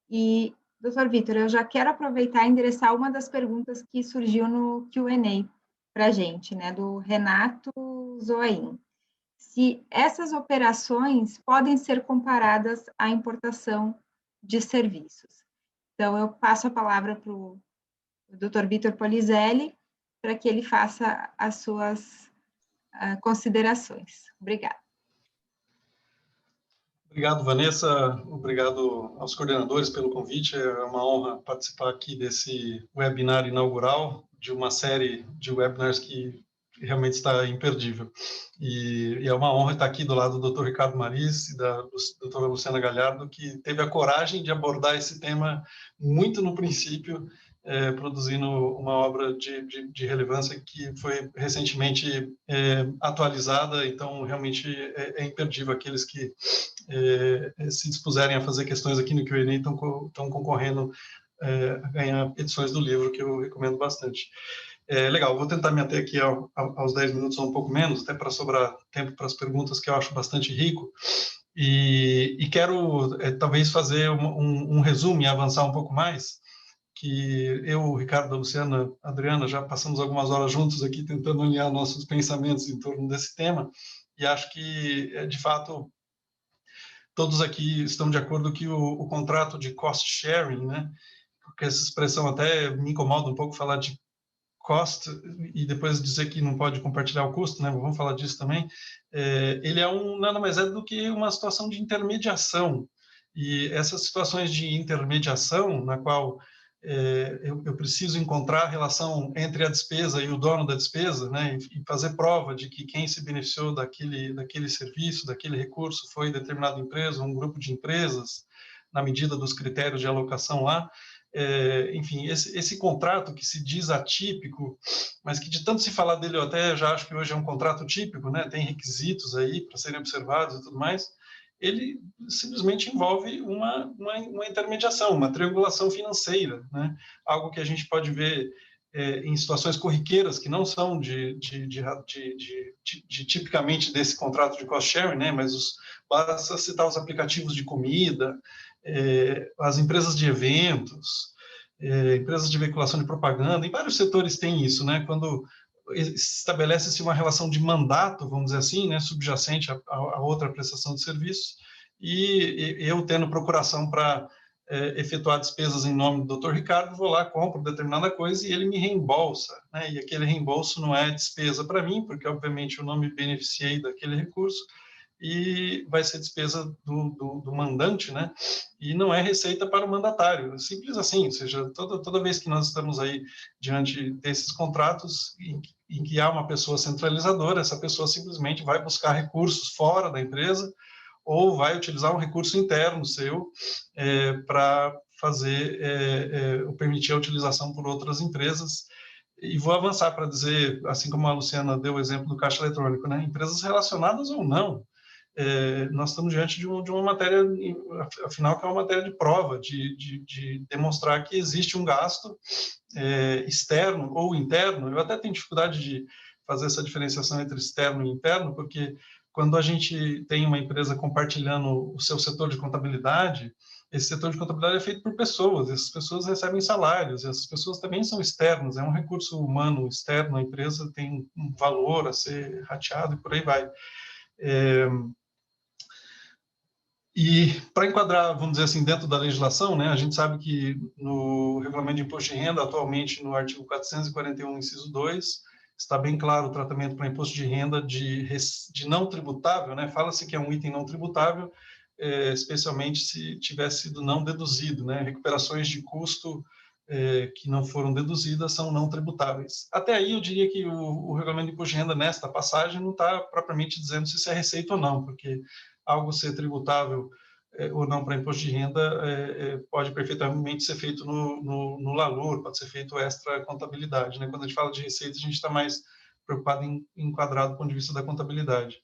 E, Dr. Vitor, eu já quero aproveitar e endereçar uma das perguntas que surgiu no Q&A para a gente, né, do Renato Zoain. Se essas operações podem ser comparadas à importação de serviços. Então, eu passo a palavra para o Dr. Vitor Polizelli, para que ele faça as suas considerações. Obrigada. Obrigado, Vanessa. Obrigado aos coordenadores pelo convite. É uma honra participar aqui desse webinar inaugural de uma série de webinars que realmente está imperdível. E é uma honra estar aqui do lado do Dr. Ricardo Maris e da doutora Luciana Galhardo, que teve a coragem de abordar esse tema muito no princípio, produzindo uma obra de relevância que foi recentemente atualizada, então realmente é imperdível. Aqueles que se dispuserem a fazer questões aqui no Q&A estão concorrendo a ganhar edições do livro, que eu recomendo bastante. Legal, vou tentar me ater aqui aos 10 minutos ou um pouco menos, até para sobrar tempo para as perguntas, que eu acho bastante rico, e quero talvez fazer um resumo e avançar um pouco mais, que eu, o Ricardo, a Luciana, a Adriana, já passamos algumas horas juntos aqui tentando alinhar nossos pensamentos em torno desse tema, e acho que, de fato, todos aqui estão de acordo que o contrato de cost sharing, né, porque essa expressão até me incomoda um pouco falar de cost e depois dizer que não pode compartilhar o custo, né, vamos falar disso também, ele nada mais é do que uma situação de intermediação, e essas situações de intermediação, na qual eu preciso encontrar a relação entre a despesa e o dono da despesa, né, e fazer prova de que quem se beneficiou daquele serviço, daquele recurso, foi determinada empresa, um grupo de empresas, na medida dos critérios de alocação lá. Enfim, esse contrato que se diz atípico, mas que de tanto se falar dele, eu até já acho que hoje é um contrato típico, né, tem requisitos aí para serem observados e tudo mais, ele simplesmente envolve uma intermediação, uma triangulação financeira, né? Algo que a gente pode ver em situações corriqueiras que não são tipicamente desse contrato de cost sharing, né? Mas basta citar os aplicativos de comida, as empresas de eventos, empresas de veiculação de propaganda, em vários setores tem isso, né? Quando estabelece-se uma relação de mandato, vamos dizer assim, né, subjacente a outra prestação de serviço, e eu tendo procuração para efetuar despesas em nome do Dr. Ricardo, vou lá, compro determinada coisa e ele me reembolsa, né, e aquele reembolso não é despesa para mim, porque obviamente eu não me beneficiei daquele recurso, e vai ser despesa do mandante, né? E não é receita para o mandatário, simples assim, ou seja, toda vez que nós estamos aí diante desses contratos em que há uma pessoa centralizadora, essa pessoa simplesmente vai buscar recursos fora da empresa ou vai utilizar um recurso interno seu para fazer ou permitir a utilização por outras empresas. E vou avançar para dizer, assim como a Luciana deu o exemplo do caixa eletrônico, né? Empresas relacionadas ou não, nós estamos diante de uma matéria, afinal, que é uma matéria de prova, de demonstrar que existe um gasto externo ou interno. Eu até tenho dificuldade de fazer essa diferenciação entre externo e interno, porque quando a gente tem uma empresa compartilhando o seu setor de contabilidade, esse setor de contabilidade é feito por pessoas, essas pessoas recebem salários, essas pessoas também são externas, é um recurso humano externo, a empresa tem um valor a ser rateado e por aí vai. E para enquadrar, vamos dizer assim, dentro da legislação, né, a gente sabe que no Regulamento de Imposto de Renda, atualmente no artigo 441, inciso 2, está bem claro o tratamento para imposto de renda de não tributável, né, fala-se que é um item não tributável, especialmente se tivesse sido não deduzido, né, recuperações de custo que não foram deduzidas são não tributáveis. Até aí eu diria que o Regulamento de Imposto de Renda, nesta passagem, não está propriamente dizendo se isso é receita ou não, porque algo ser tributável ou não para imposto de renda pode perfeitamente ser feito no LALUR, pode ser feito extra contabilidade, né? Quando a gente fala de receita, a gente está mais preocupado em enquadrar do ponto de vista da contabilidade.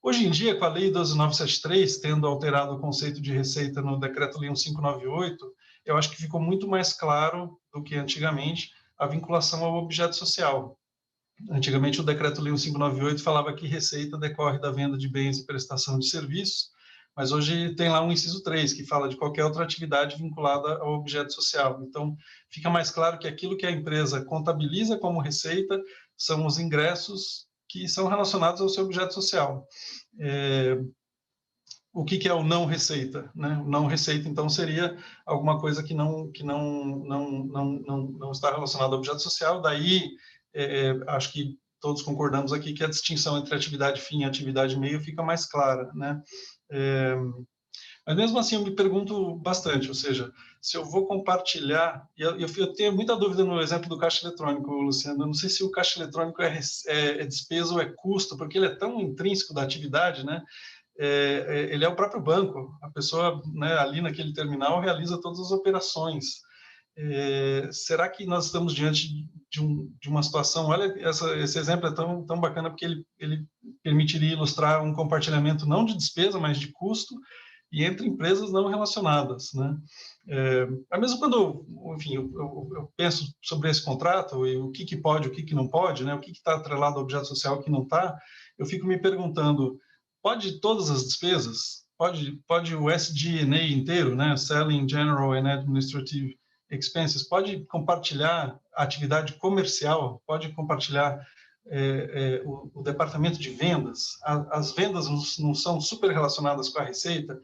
Hoje em dia, com a Lei 12.973, tendo alterado o conceito de receita no Decreto-Lei 1598, eu acho que ficou muito mais claro do que antigamente a vinculação ao objeto social. Antigamente, o Decreto-Lei 1598 falava que receita decorre da venda de bens e prestação de serviços, mas hoje tem lá um inciso 3, que fala de qualquer outra atividade vinculada ao objeto social. Então, fica mais claro que aquilo que a empresa contabiliza como receita são os ingressos que são relacionados ao seu objeto social. O que é o não receita, né? O não receita, então, seria alguma coisa que não está relacionada ao objeto social. Daí, acho que todos concordamos aqui que a distinção entre atividade fim e atividade meio fica mais clara, né? Mas mesmo assim eu me pergunto bastante, ou seja, se eu vou compartilhar, e eu tenho muita dúvida no exemplo do caixa eletrônico, Luciano, eu não sei se o caixa eletrônico é despesa ou é custo, porque ele é tão intrínseco da atividade, né? Ele é o próprio banco, a pessoa, né, ali naquele terminal realiza todas as operações. Será que nós estamos diante de uma situação, olha, esse exemplo é tão bacana porque ele permitiria ilustrar um compartilhamento não de despesa, mas de custo, e entre empresas não relacionadas, né? Mesmo quando, enfim, eu penso sobre esse contrato e o que pode, o que não pode, né? O que está atrelado ao objeto social, o que não está, eu fico me perguntando, pode todas as despesas? Pode o SG&A inteiro, né? Selling, General and Administrative expenses, pode compartilhar a atividade comercial, pode compartilhar o departamento de vendas. As vendas não são super relacionadas com a receita,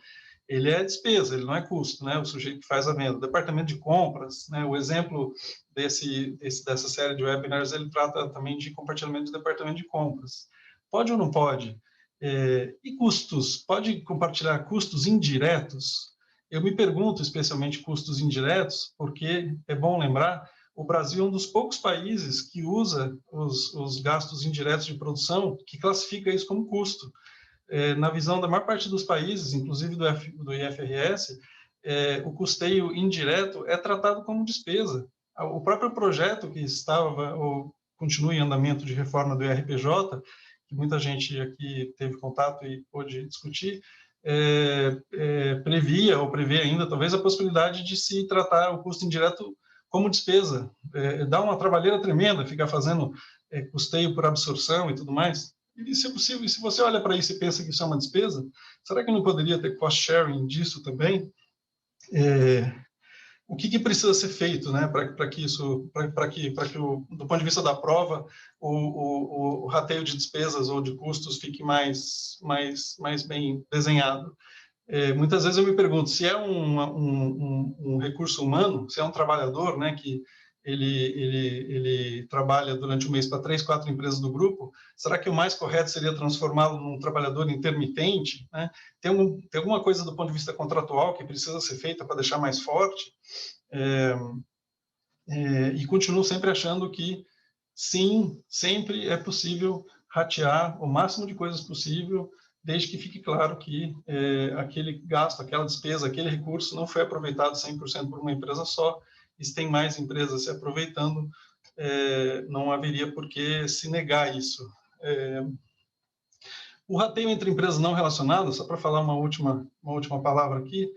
ele é despesa, ele não é custo, né? O sujeito que faz a venda. O departamento de compras, né? O exemplo dessa série de webinars, ele trata também de compartilhamento do departamento de compras. Pode ou não pode? E custos? Pode compartilhar custos indiretos? Eu me pergunto, especialmente custos indiretos, porque é bom lembrar, o Brasil é um dos poucos países que usa os gastos indiretos de produção, que classifica isso como custo. Na visão da maior parte dos países, inclusive do IFRS, o custeio indireto é tratado como despesa. O próprio projeto que estava, ou continua em andamento de reforma do IRPJ, que muita gente aqui teve contato e pôde discutir, previa, ou prevê ainda, talvez, a possibilidade de se tratar o custo indireto como despesa. Dá uma trabalheira tremenda ficar fazendo custeio por absorção e tudo mais. E se é possível, se você olha para isso e pensa que isso é uma despesa, será que não poderia ter cost sharing disso também? O que precisa ser feito, né, para que isso, do ponto de vista da prova, o rateio de despesas ou de custos fique mais bem desenhado? Muitas vezes eu me pergunto, se é um recurso humano, se é um trabalhador, né, que ele trabalha durante o mês para 3, 4 empresas do grupo, será que o mais correto seria transformá-lo num trabalhador intermitente? Né? Tem alguma coisa do ponto de vista contratual que precisa ser feita para deixar mais forte? E continuo sempre achando que, sim, sempre é possível ratear o máximo de coisas possível, desde que fique claro que aquele gasto, aquela despesa, aquele recurso não foi aproveitado 100% por uma empresa só, e se tem mais empresas se aproveitando, não haveria por que se negar isso. O rateio entre empresas não relacionadas, só para falar uma última palavra aqui,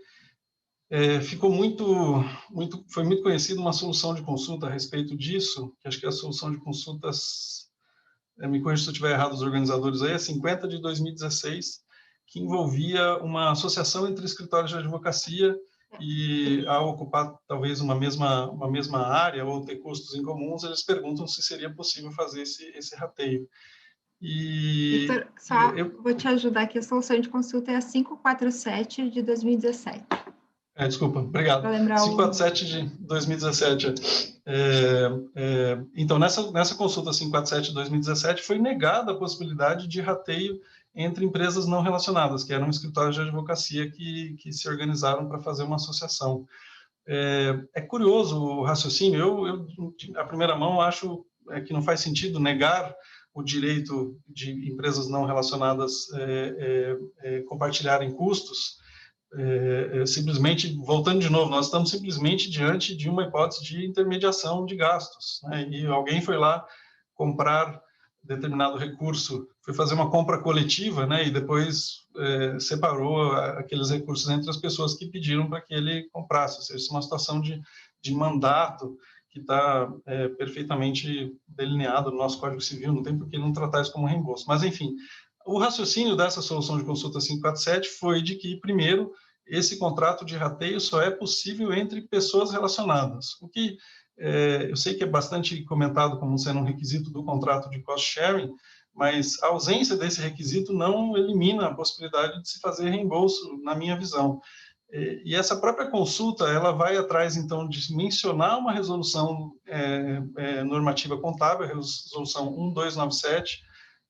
foi muito conhecida uma solução de consulta a respeito disso, que acho que é a solução de consultas, me corrija se eu estiver errado, os organizadores aí, é 50 de 2016, que envolvia uma associação entre escritórios de advocacia e, ao ocupar talvez uma mesma área ou ter custos em comuns, eles perguntam se seria possível fazer esse rateio. Victor, vou te ajudar aqui, a solução de consulta é a 547 de 2017. Desculpa, obrigado. 547 de 2017. Então, nessa consulta 547 de 2017, foi negada a possibilidade de rateio entre empresas não relacionadas, que eram escritórios de advocacia que se organizaram para fazer uma associação. É curioso o raciocínio. Eu à primeira mão, acho que não faz sentido negar o direito de empresas não relacionadas compartilharem custos. Simplesmente, voltando de novo, nós estamos simplesmente diante de uma hipótese de intermediação de gastos, né? E alguém foi lá comprar determinado recurso, foi fazer uma compra coletiva, né? E depois separou aqueles recursos entre as pessoas que pediram para que ele comprasse. Ou seja, isso é uma situação de mandato que está perfeitamente delineado no nosso Código Civil, não tem por que não tratar isso como reembolso. Mas, enfim, o raciocínio dessa solução de consulta 547 foi de que, primeiro, esse contrato de rateio só é possível entre pessoas relacionadas, o que eu sei que é bastante comentado como sendo um requisito do contrato de cost sharing, mas a ausência desse requisito não elimina a possibilidade de se fazer reembolso, na minha visão. E essa própria consulta, ela vai atrás, então, de mencionar uma resolução normativa contábil, a resolução 1297,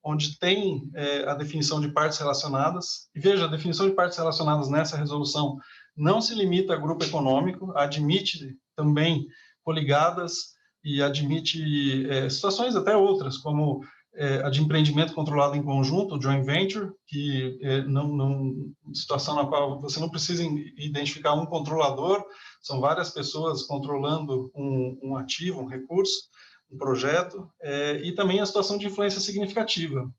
onde tem a definição de partes relacionadas. E veja, a definição de partes relacionadas nessa resolução não se limita a grupo econômico, admite também coligadas e admite situações até outras, como a de empreendimento controlado em conjunto, joint venture, que situação na qual você não precisa identificar um controlador, são várias pessoas controlando um ativo, um recurso, um projeto, e também a situação de influência significativa.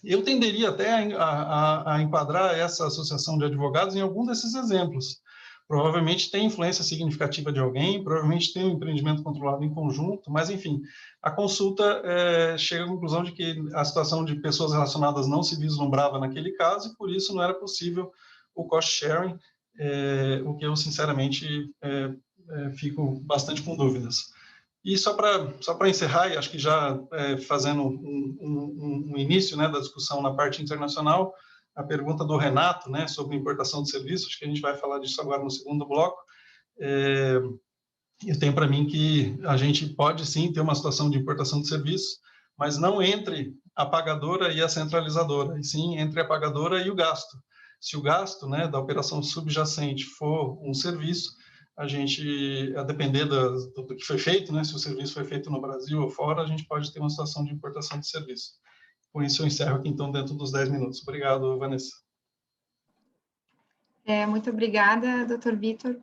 Eu tenderia até a enquadrar essa associação de advogados em algum desses exemplos. Provavelmente tem influência significativa de alguém, provavelmente tem um empreendimento controlado em conjunto, mas, enfim, a consulta chega à conclusão de que a situação de pessoas relacionadas não se vislumbrava naquele caso e, por isso, não era possível o cost sharing, o que eu, sinceramente, fico bastante com dúvidas. E só para encerrar, e acho que já fazendo um início, né, da discussão na parte internacional, a pergunta do Renato, né, sobre importação de serviços, acho que a gente vai falar disso agora no segundo bloco. Eu tenho para mim que a gente pode sim ter uma situação de importação de serviços, mas não entre a pagadora e a centralizadora, e sim entre a pagadora e o gasto. Se o gasto, né, da operação subjacente for um serviço, a gente, a depender do que foi feito, né, se o serviço foi feito no Brasil ou fora, a gente pode ter uma situação de importação de serviço. Com isso, eu encerro aqui, então, dentro dos 10 minutos. Obrigado, Vanessa. Muito obrigada, doutor Vitor.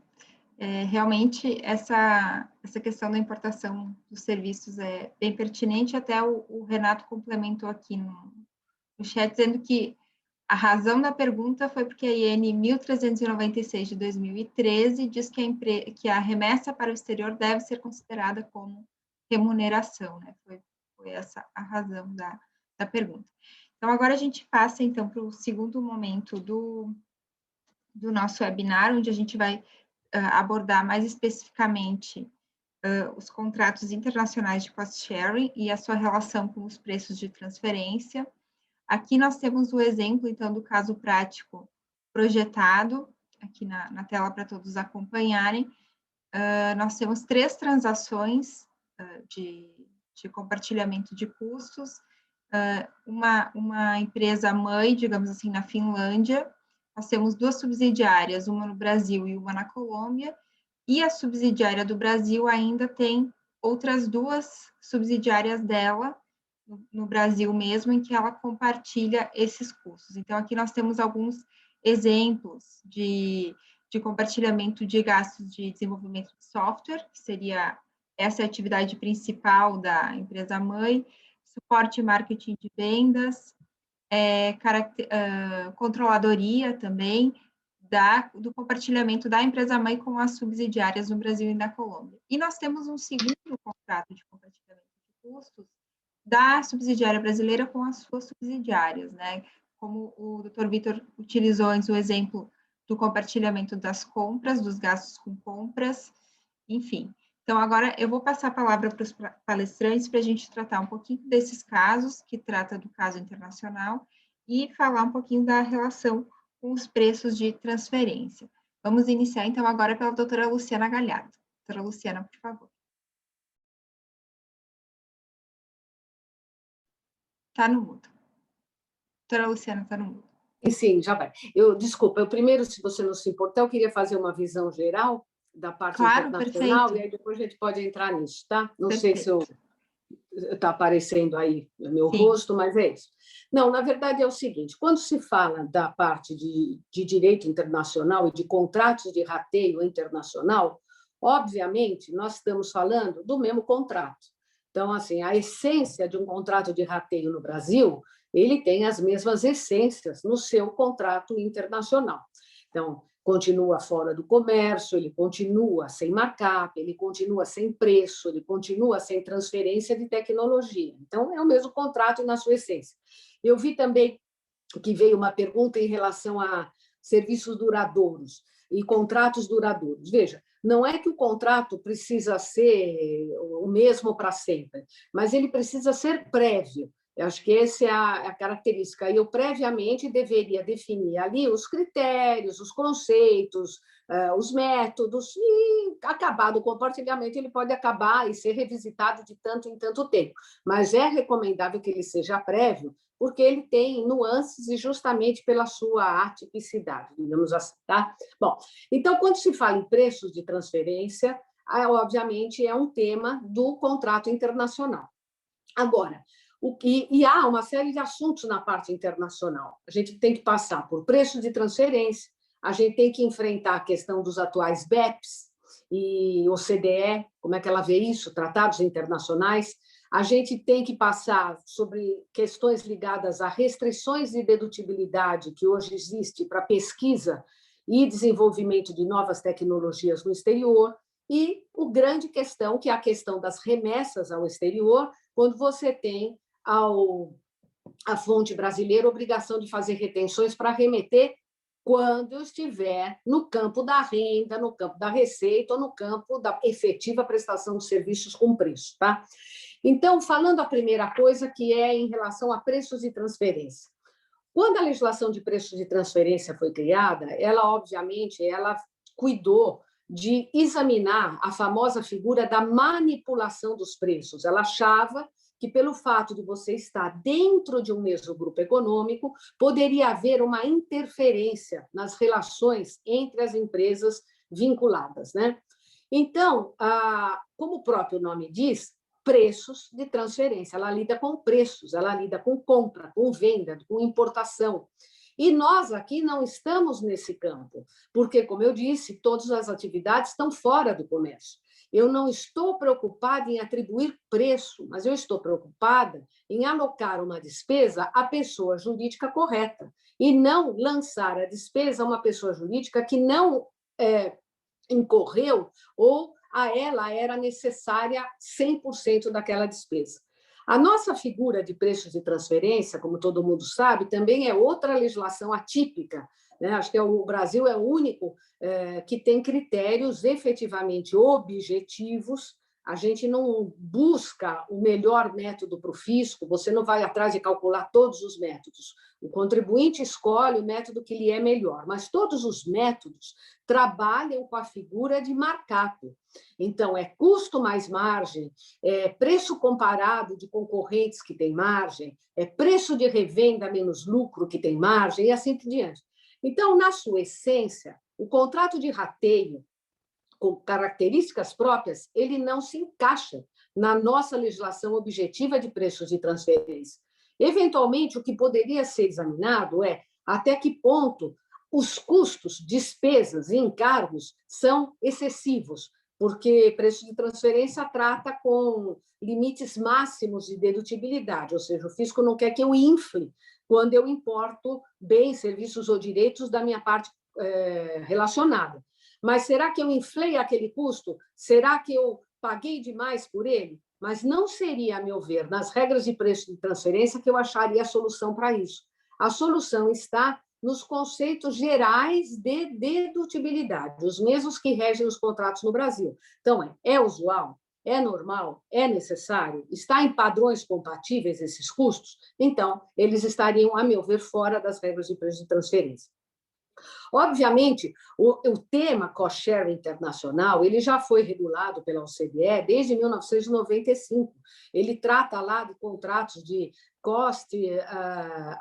Realmente, essa questão da importação dos serviços é bem pertinente, até o Renato complementou aqui no chat, dizendo que a razão da pergunta foi porque a IN 1396 de 2013 diz que a remessa para o exterior deve ser considerada como remuneração, né? Foi essa a razão da pergunta. Então, agora a gente passa, então, para o segundo momento do nosso webinar, onde a gente vai abordar mais especificamente os contratos internacionais de cost-sharing e a sua relação com os preços de transferência. Aqui nós temos o exemplo, então, do caso prático projetado, aqui na tela para todos acompanharem. Nós temos 3 transações de compartilhamento de custos, uma empresa mãe, digamos assim, na Finlândia. Nós temos 2 subsidiárias, uma no Brasil e uma na Colômbia, e a subsidiária do Brasil ainda tem outras 2 subsidiárias dela, no Brasil mesmo, em que ela compartilha esses custos. Então, aqui nós temos alguns exemplos de compartilhamento de gastos de desenvolvimento de software, que seria essa atividade principal da empresa mãe, suporte e marketing de vendas, controladoria também, do compartilhamento da empresa-mãe com as subsidiárias no Brasil e na Colômbia. E nós temos um segundo contrato de compartilhamento de custos da subsidiária brasileira com as suas subsidiárias, né? Como o Dr. Vitor utilizou antes o exemplo do compartilhamento das compras, dos gastos com compras, enfim. Então, agora eu vou passar a palavra para os palestrantes para a gente tratar um pouquinho desses casos, que trata do caso internacional, e falar um pouquinho da relação com os preços de transferência. Vamos iniciar, então, agora pela doutora Luciana Galhardo. Doutora Luciana, por favor. Está no mudo. Doutora Luciana, está no mudo. Sim, já vai. Desculpa, primeiro, se você não se importar, eu queria fazer uma visão geral da parte internacional, perfeito. E aí depois a gente pode entrar nisso, tá? Não perfeito. Sei se está aparecendo aí o meu Sim. rosto, mas é isso. Não, na verdade é o seguinte, quando se fala da parte de direito internacional e de contratos de rateio internacional, obviamente nós estamos falando do mesmo contrato. Então, assim, a essência de um contrato de rateio no Brasil, ele tem as mesmas essências no seu contrato internacional. Então, continua fora do comércio, ele continua sem markup, ele continua sem preço, ele continua sem transferência de tecnologia. Então, é o mesmo contrato na sua essência. Eu vi também que veio uma pergunta em relação a serviços duradouros e contratos duradouros. Veja, não é que o contrato precisa ser o mesmo para sempre, mas ele precisa ser prévio. Eu acho que essa é a característica. Eu, previamente, deveria definir ali os critérios, os conceitos, os métodos, e, acabado o compartilhamento, ele pode acabar e ser revisitado de tanto em tanto tempo. Mas é recomendável que ele seja prévio, porque ele tem nuances e justamente pela sua atipicidade, digamos assim, tá? Bom, então, quando se fala em preços de transferência, obviamente é um tema do contrato internacional. Agora, e há uma série de assuntos na parte internacional. A gente tem que passar por preço de transferência, a gente tem que enfrentar a questão dos atuais BEPS e OCDE, como é que ela vê isso, tratados internacionais. A gente tem que passar sobre questões ligadas a restrições de dedutibilidade que hoje existe para pesquisa e desenvolvimento de novas tecnologias no exterior, e a grande questão, que é a questão das remessas ao exterior, quando você tem a fonte brasileira obrigação de fazer retenções para remeter quando eu estiver no campo da renda, no campo da receita ou no campo da efetiva prestação de serviços com preço, tá? Então, falando a primeira coisa, que é em relação a preços de transferência. Quando a legislação de preços de transferência foi criada, ela, obviamente, ela cuidou de examinar a famosa figura da manipulação dos preços. Ela achava que, pelo fato de você estar dentro de um mesmo grupo econômico, poderia haver uma interferência nas relações entre as empresas vinculadas, né? Então, como o próprio nome diz, preços de transferência. Ela lida com preços, ela lida com compra, com venda, com importação. E nós aqui não estamos nesse campo, porque, como eu disse, todas as atividades estão fora do comércio. Eu não estou preocupada em atribuir preço, mas eu estou preocupada em alocar uma despesa à pessoa jurídica correta e não lançar a despesa a uma pessoa jurídica que não incorreu ou a ela era necessária 100% daquela despesa. A nossa figura de preços de transferência, como todo mundo sabe, também é outra legislação atípica, né? Acho que o Brasil é o único que tem critérios efetivamente objetivos. A gente não busca o melhor método para o fisco, você não vai atrás de calcular todos os métodos. O contribuinte escolhe o método que lhe é melhor, mas todos os métodos trabalham com a figura de markup. Então, é custo mais margem, é preço comparado de concorrentes que tem margem, é preço de revenda menos lucro que tem margem, e assim por diante. Então, na sua essência, o contrato de rateio, com características próprias, ele não se encaixa na nossa legislação objetiva de preços de transferência. Eventualmente, o que poderia ser examinado é até que ponto os custos, despesas e encargos são excessivos, porque preço de transferência trata com limites máximos de dedutibilidade, ou seja, o fisco não quer que eu infle quando eu importo bens, serviços ou direitos da minha parte relacionada. Mas será que eu inflei aquele custo? Será que eu paguei demais por ele? Mas não seria, a meu ver, nas regras de preço de transferência que eu acharia a solução para isso. A solução está nos conceitos gerais de dedutibilidade, os mesmos que regem os contratos no Brasil. Então, é usual? É normal? É necessário? Está em padrões compatíveis esses custos? Então, eles estariam, a meu ver, fora das regras de preço de transferência. Obviamente, o tema cost sharing internacional ele já foi regulado pela OCDE desde 1995. Ele trata lá de contratos de cost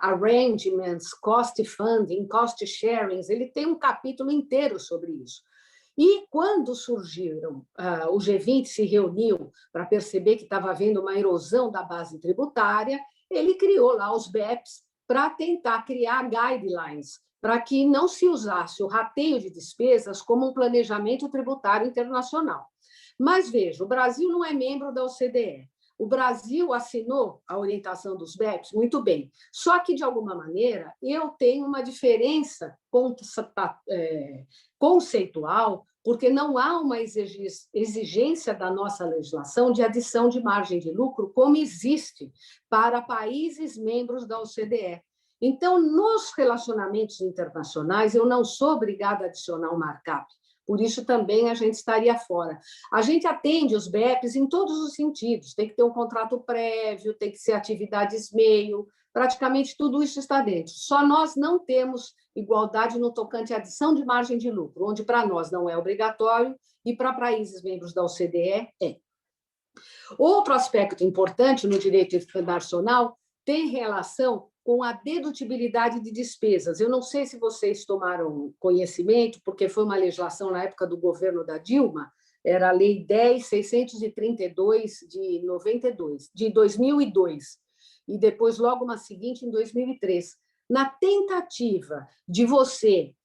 arrangements, cost funding, cost sharings. Ele tem um capítulo inteiro sobre isso. E quando surgiram, o G20 se reuniu para perceber que estava havendo uma erosão da base tributária, ele criou lá os BEPS para tentar criar guidelines para que não se usasse o rateio de despesas como um planejamento tributário internacional. Mas, veja, o Brasil não é membro da OCDE. O Brasil assinou a orientação dos BEPS, muito bem. Só que, de alguma maneira, eu tenho uma diferença conceitual, porque não há uma exigência da nossa legislação de adição de margem de lucro, como existe para países membros da OCDE. Então, nos relacionamentos internacionais, eu não sou obrigada a adicionar um markup. Por isso, também, a gente estaria fora. A gente atende os BEPs em todos os sentidos. Tem que ter um contrato prévio, tem que ser atividades meio, praticamente tudo isso está dentro. Só nós não temos igualdade no tocante à adição de margem de lucro, onde para nós não é obrigatório e para países membros da OCDE é. Outro aspecto importante no direito internacional tem relação com a dedutibilidade de despesas. Eu não sei se vocês tomaram conhecimento, porque foi uma legislação na época do governo da Dilma, era a Lei 10.632 de 2002, e depois, logo uma seguinte, em 2003. Na tentativa de você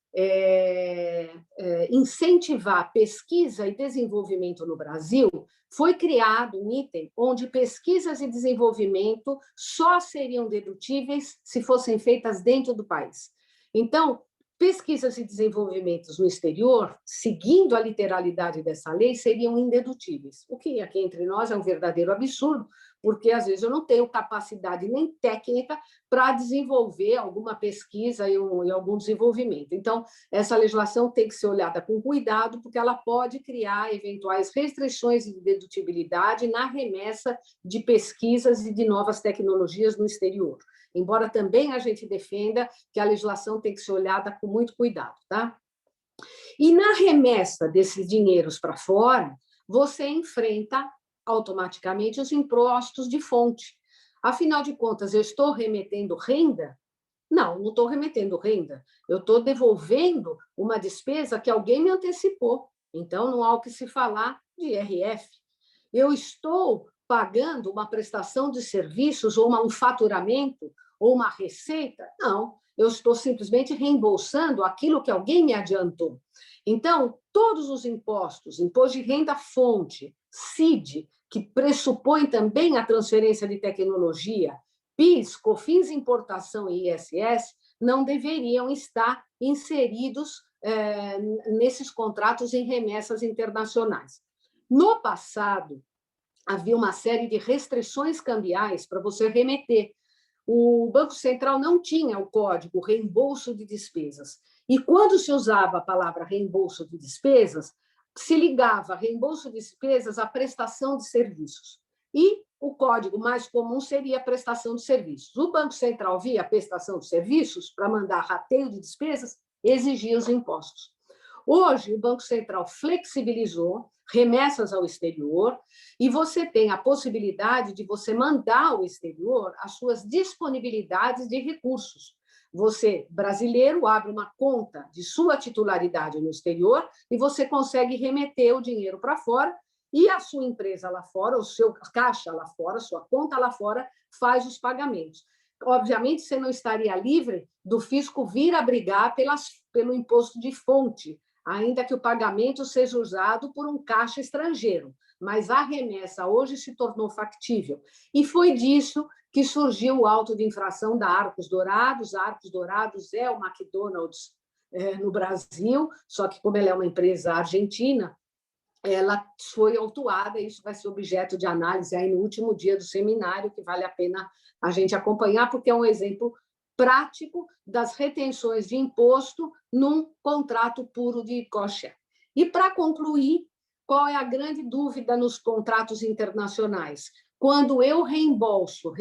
incentivar pesquisa e desenvolvimento no Brasil, foi criado um item onde pesquisas e desenvolvimento só seriam dedutíveis se fossem feitas dentro do país. Então, pesquisas e desenvolvimentos no exterior, seguindo a literalidade dessa lei, seriam indedutíveis, o que aqui entre nós é um verdadeiro absurdo, porque às vezes eu não tenho capacidade nem técnica para desenvolver alguma pesquisa e algum desenvolvimento. Então, essa legislação tem que ser olhada com cuidado, porque ela pode criar eventuais restrições de dedutibilidade na remessa de pesquisas e de novas tecnologias no exterior. Embora também a gente defenda que a legislação tem que ser olhada com muito cuidado, tá? E na remessa desses dinheiros para fora, você enfrenta automaticamente os impostos de fonte. Afinal de contas, eu estou remetendo renda? Não, não estou remetendo renda. Eu estou devolvendo uma despesa que alguém me antecipou. Então, não há o que se falar de IRF. Eu estou pagando uma prestação de serviços ou um faturamento ou uma receita? Não, eu estou simplesmente reembolsando aquilo que alguém me adiantou. Então, todos os impostos, imposto de renda fonte, CID, que pressupõe também a transferência de tecnologia, PIS, COFINS, importação e ISS, não deveriam estar inseridos nesses contratos em remessas internacionais. No passado, havia uma série de restrições cambiais para você remeter. O Banco Central não tinha o código reembolso de despesas. E quando se usava a palavra reembolso de despesas, se ligava reembolso de despesas à prestação de serviços. E o código mais comum seria a prestação de serviços. O Banco Central via a prestação de serviços para mandar rateio de despesas, exigia os impostos. Hoje, o Banco Central flexibilizou remessas ao exterior e você tem a possibilidade de você mandar ao exterior as suas disponibilidades de recursos. Você, brasileiro, abre uma conta de sua titularidade no exterior e você consegue remeter o dinheiro para fora e a sua empresa lá fora, o seu caixa lá fora, sua conta lá fora, faz os pagamentos. Obviamente, você não estaria livre do fisco vir a brigar pelo imposto de fonte, ainda que o pagamento seja usado por um caixa estrangeiro. Mas a remessa hoje se tornou factível. E foi disso que surgiu o auto de infração da Arcos Dourados. A Arcos Dourados é o McDonald's no Brasil, só que como ela é uma empresa argentina, ela foi autuada, e isso vai ser objeto de análise aí no último dia do seminário, que vale a pena a gente acompanhar, porque é um exemplo prático das retenções de imposto num contrato puro de coxa. E, para concluir, qual é a grande dúvida nos contratos internacionais? Quando eu reembolso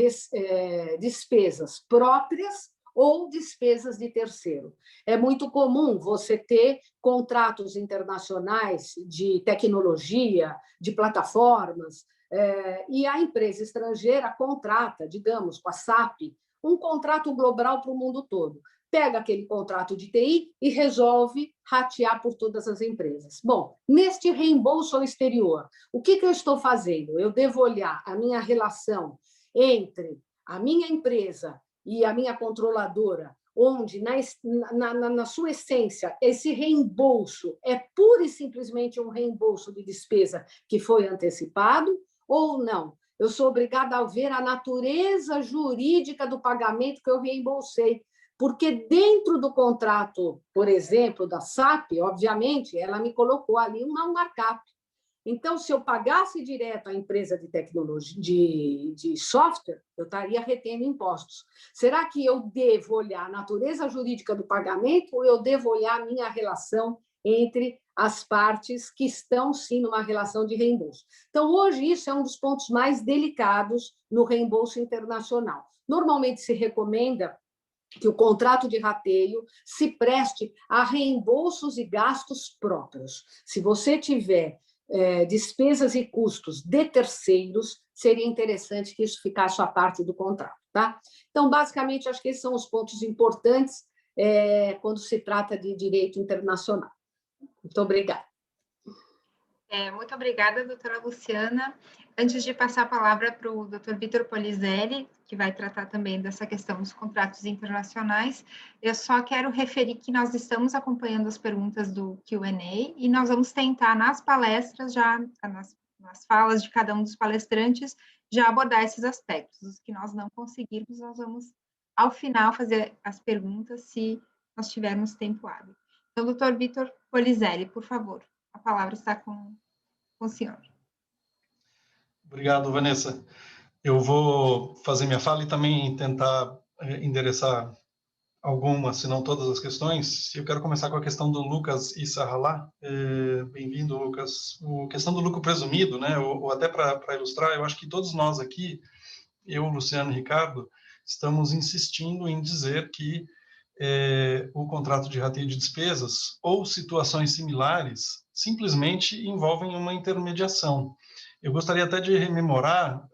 despesas próprias ou despesas de terceiro. É muito comum você ter contratos internacionais de tecnologia, de plataformas, e a empresa estrangeira contrata, digamos, com a SAP, um contrato global para o mundo todo. Pega aquele contrato de TI e resolve ratear por todas as empresas. Bom, neste reembolso ao exterior, o que eu estou fazendo? Eu devo olhar a minha relação entre a minha empresa e a minha controladora, onde, na sua essência, esse reembolso é pura e simplesmente um reembolso de despesa que foi antecipado, ou não? Eu sou obrigada a ver a natureza jurídica do pagamento que eu reembolsei, porque dentro do contrato, por exemplo, da SAP, obviamente, ela me colocou ali um markup. Então, se eu pagasse direto à empresa de tecnologia, de software, eu estaria retendo impostos. Será que eu devo olhar a natureza jurídica do pagamento ou eu devo olhar a minha relação entre as partes que estão, sim, numa relação de reembolso? Então, hoje, isso é um dos pontos mais delicados no reembolso internacional. Normalmente, se recomenda que o contrato de rateio se preste a reembolsos e gastos próprios. Se você tiver despesas e custos de terceiros, seria interessante que isso ficasse à parte do contrato, tá? Então, basicamente, acho que esses são os pontos importantes quando se trata de direito internacional. Muito obrigada. Muito obrigada, doutora Luciana. Antes de passar a palavra para o doutor Vitor Polizelli, que vai tratar também dessa questão dos contratos internacionais, eu só quero referir que nós estamos acompanhando as perguntas do Q&A e nós vamos tentar, nas palestras, nas falas de cada um dos palestrantes, já abordar esses aspectos. Os que nós não conseguirmos, nós vamos, ao final, fazer as perguntas, se nós tivermos tempo hábil. Então, doutor Vitor Polizelli, por favor, a palavra está com o senhor. Obrigado, Vanessa. Eu vou fazer minha fala e também tentar endereçar algumas, se não todas as questões. Eu quero começar com a questão do Lucas Issahalá. Bem-vindo, Lucas. A questão do lucro presumido, né? Ou até para ilustrar, eu acho que todos nós aqui, eu, Luciano e Ricardo, estamos insistindo em dizer que o contrato de rateio de despesas ou situações similares simplesmente envolvem uma intermediação. Eu gostaria até de rememorar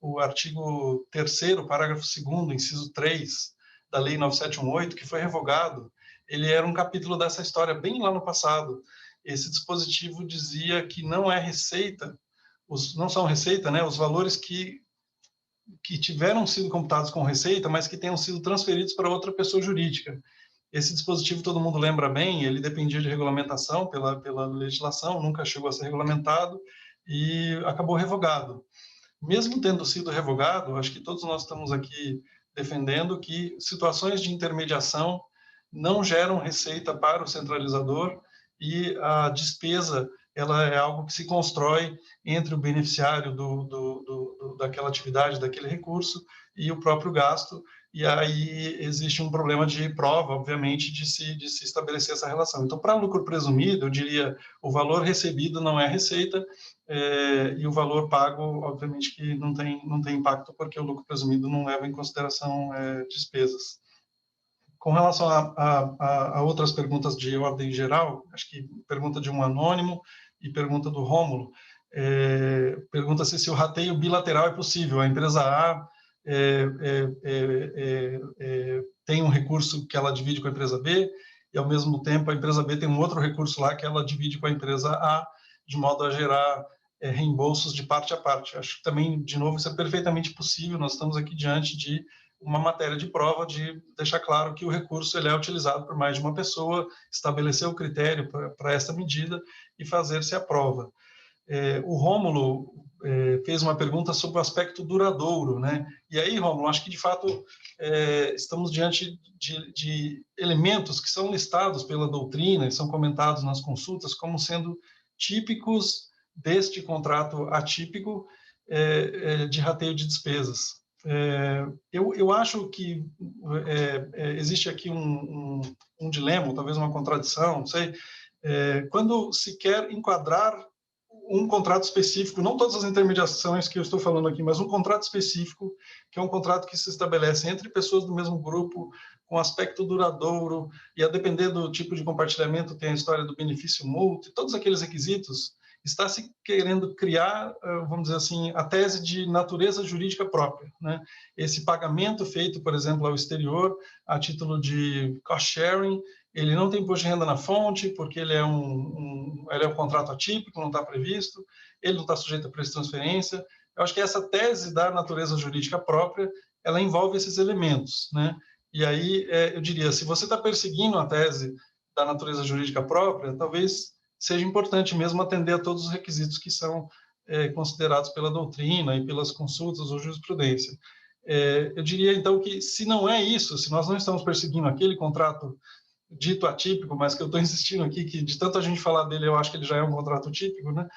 o artigo 3º, parágrafo 2º, inciso 3, da Lei 9718, que foi revogado. Ele era um capítulo dessa história bem lá no passado. Esse dispositivo dizia que não é receita, não são receita, né, os valores que tiveram sido computados com receita, mas que tenham sido transferidos para outra pessoa jurídica. Esse dispositivo, todo mundo lembra bem, ele dependia de regulamentação pela legislação, nunca chegou a ser regulamentado e acabou revogado. Mesmo tendo sido revogado, acho que todos nós estamos aqui defendendo que situações de intermediação não geram receita para o centralizador e a despesa ela é algo que se constrói entre o beneficiário daquela atividade, daquele recurso, e o próprio gasto, e aí existe um problema de prova, obviamente, de se estabelecer essa relação. Então, para lucro presumido, eu diria, o valor recebido não é receita, e o valor pago, obviamente, que não tem impacto, porque o lucro presumido não leva em consideração despesas. Com relação a outras perguntas de ordem geral, acho que pergunta de um anônimo e pergunta do Rômulo, pergunta-se se o rateio bilateral é possível. A empresa A tem um recurso que ela divide com a empresa B, e, ao mesmo tempo, a empresa B tem um outro recurso lá que ela divide com a empresa A, de modo a gerar reembolsos de parte a parte. Acho que também, de novo, isso é perfeitamente possível. Nós estamos aqui diante de uma matéria de prova de deixar claro que o recurso ele é utilizado por mais de uma pessoa, estabelecer o critério para essa medida e fazer-se a prova. O Rômulo fez uma pergunta sobre o aspecto duradouro, né? E aí, Rômulo, acho que de fato estamos diante de elementos que são listados pela doutrina e são comentados nas consultas como sendo típicos deste contrato atípico de rateio de despesas. Eu acho que existe aqui um dilema, talvez uma contradição, não sei, quando se quer enquadrar um contrato específico, não todas as intermediações que eu estou falando aqui, mas um contrato específico, que é um contrato que se estabelece entre pessoas do mesmo grupo, com aspecto duradouro, e a depender do tipo de compartilhamento tem a história do benefício mútuo, todos aqueles requisitos, está se querendo criar, vamos dizer assim, a tese de natureza jurídica própria, né? Esse pagamento feito, por exemplo, ao exterior, a título de cost sharing, ele não tem imposto de renda na fonte, porque ele é um contrato atípico, não está previsto, ele não está sujeito a preço de transferência. Eu acho que essa tese da natureza jurídica própria, ela envolve esses elementos, né? E aí, eu diria, se você está perseguindo a tese da natureza jurídica própria, talvez seja importante mesmo atender a todos os requisitos que são considerados pela doutrina e pelas consultas ou jurisprudência. Eu diria, então, que se não é isso, se nós não estamos perseguindo aquele contrato dito atípico, mas que eu estou insistindo aqui, que de tanta gente falar dele, eu acho que ele já é um contrato típico, né?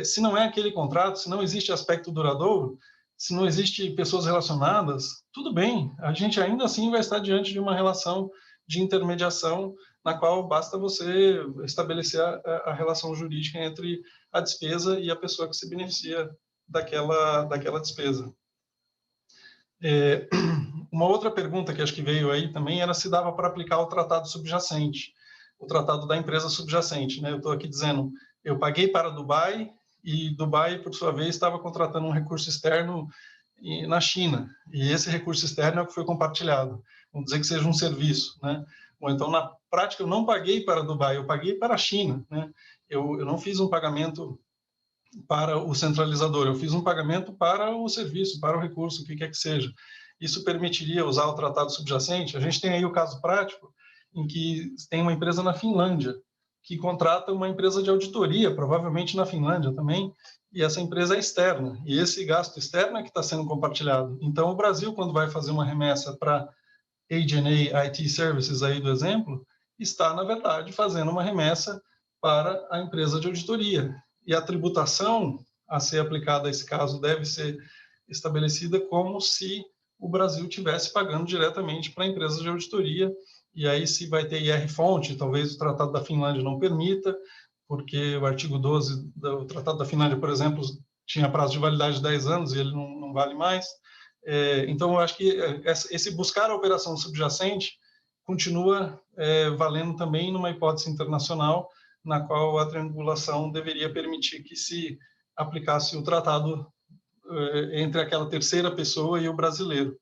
Se não é aquele contrato, se não existe aspecto duradouro, se não existe pessoas relacionadas, tudo bem, a gente ainda assim vai estar diante de uma relação de intermediação na qual basta você estabelecer a relação jurídica entre a despesa e a pessoa que se beneficia daquela despesa. Uma outra pergunta que acho que veio aí também era se dava para aplicar o tratado subjacente, o tratado da empresa subjacente, né? Eu estou aqui dizendo, eu paguei para Dubai e Dubai, por sua vez, estava contratando um recurso externo na China, e esse recurso externo é o que foi compartilhado. Vamos dizer que seja um serviço, né? Ou então, na prática, eu não paguei para Dubai, eu paguei para a China, né? Eu não fiz um pagamento para o centralizador, eu fiz um pagamento para o serviço, para o recurso, o que quer que seja. Isso permitiria usar o tratado subjacente? A gente tem aí o caso prático em que tem uma empresa na Finlândia que contrata uma empresa de auditoria, provavelmente na Finlândia também, e essa empresa é externa, e esse gasto externo é que está sendo compartilhado. Então, o Brasil, quando vai fazer uma remessa para A&A IT Services aí do exemplo, está, na verdade, fazendo uma remessa para a empresa de auditoria. E a tributação a ser aplicada a esse caso deve ser estabelecida como se o Brasil estivesse pagando diretamente para a empresa de auditoria, e aí se vai ter IR-fonte, talvez o Tratado da Finlândia não permita, porque o artigo 12 do Tratado da Finlândia, por exemplo, tinha prazo de validade de 10 anos e ele não vale mais. Então, eu acho que esse buscar a operação subjacente continua valendo também numa hipótese internacional, na qual a triangulação deveria permitir que se aplicasse o tratado entre aquela terceira pessoa e o brasileiro.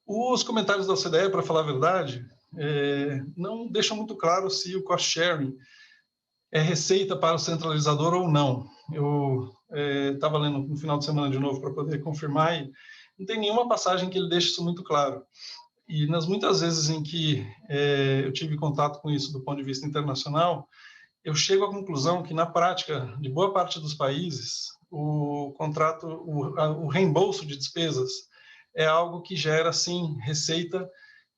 Os comentários da OCDE, para falar a verdade, não deixam muito claro se o cost sharing é receita para o centralizador ou não. Eu estava lendo no final de semana de novo para poder confirmar e não tem nenhuma passagem que ele deixe isso muito claro. E nas muitas vezes em que eu tive contato com isso do ponto de vista internacional, eu chego à conclusão que, na prática, de boa parte dos países, o contrato, o reembolso de despesas é algo que gera, sim, receita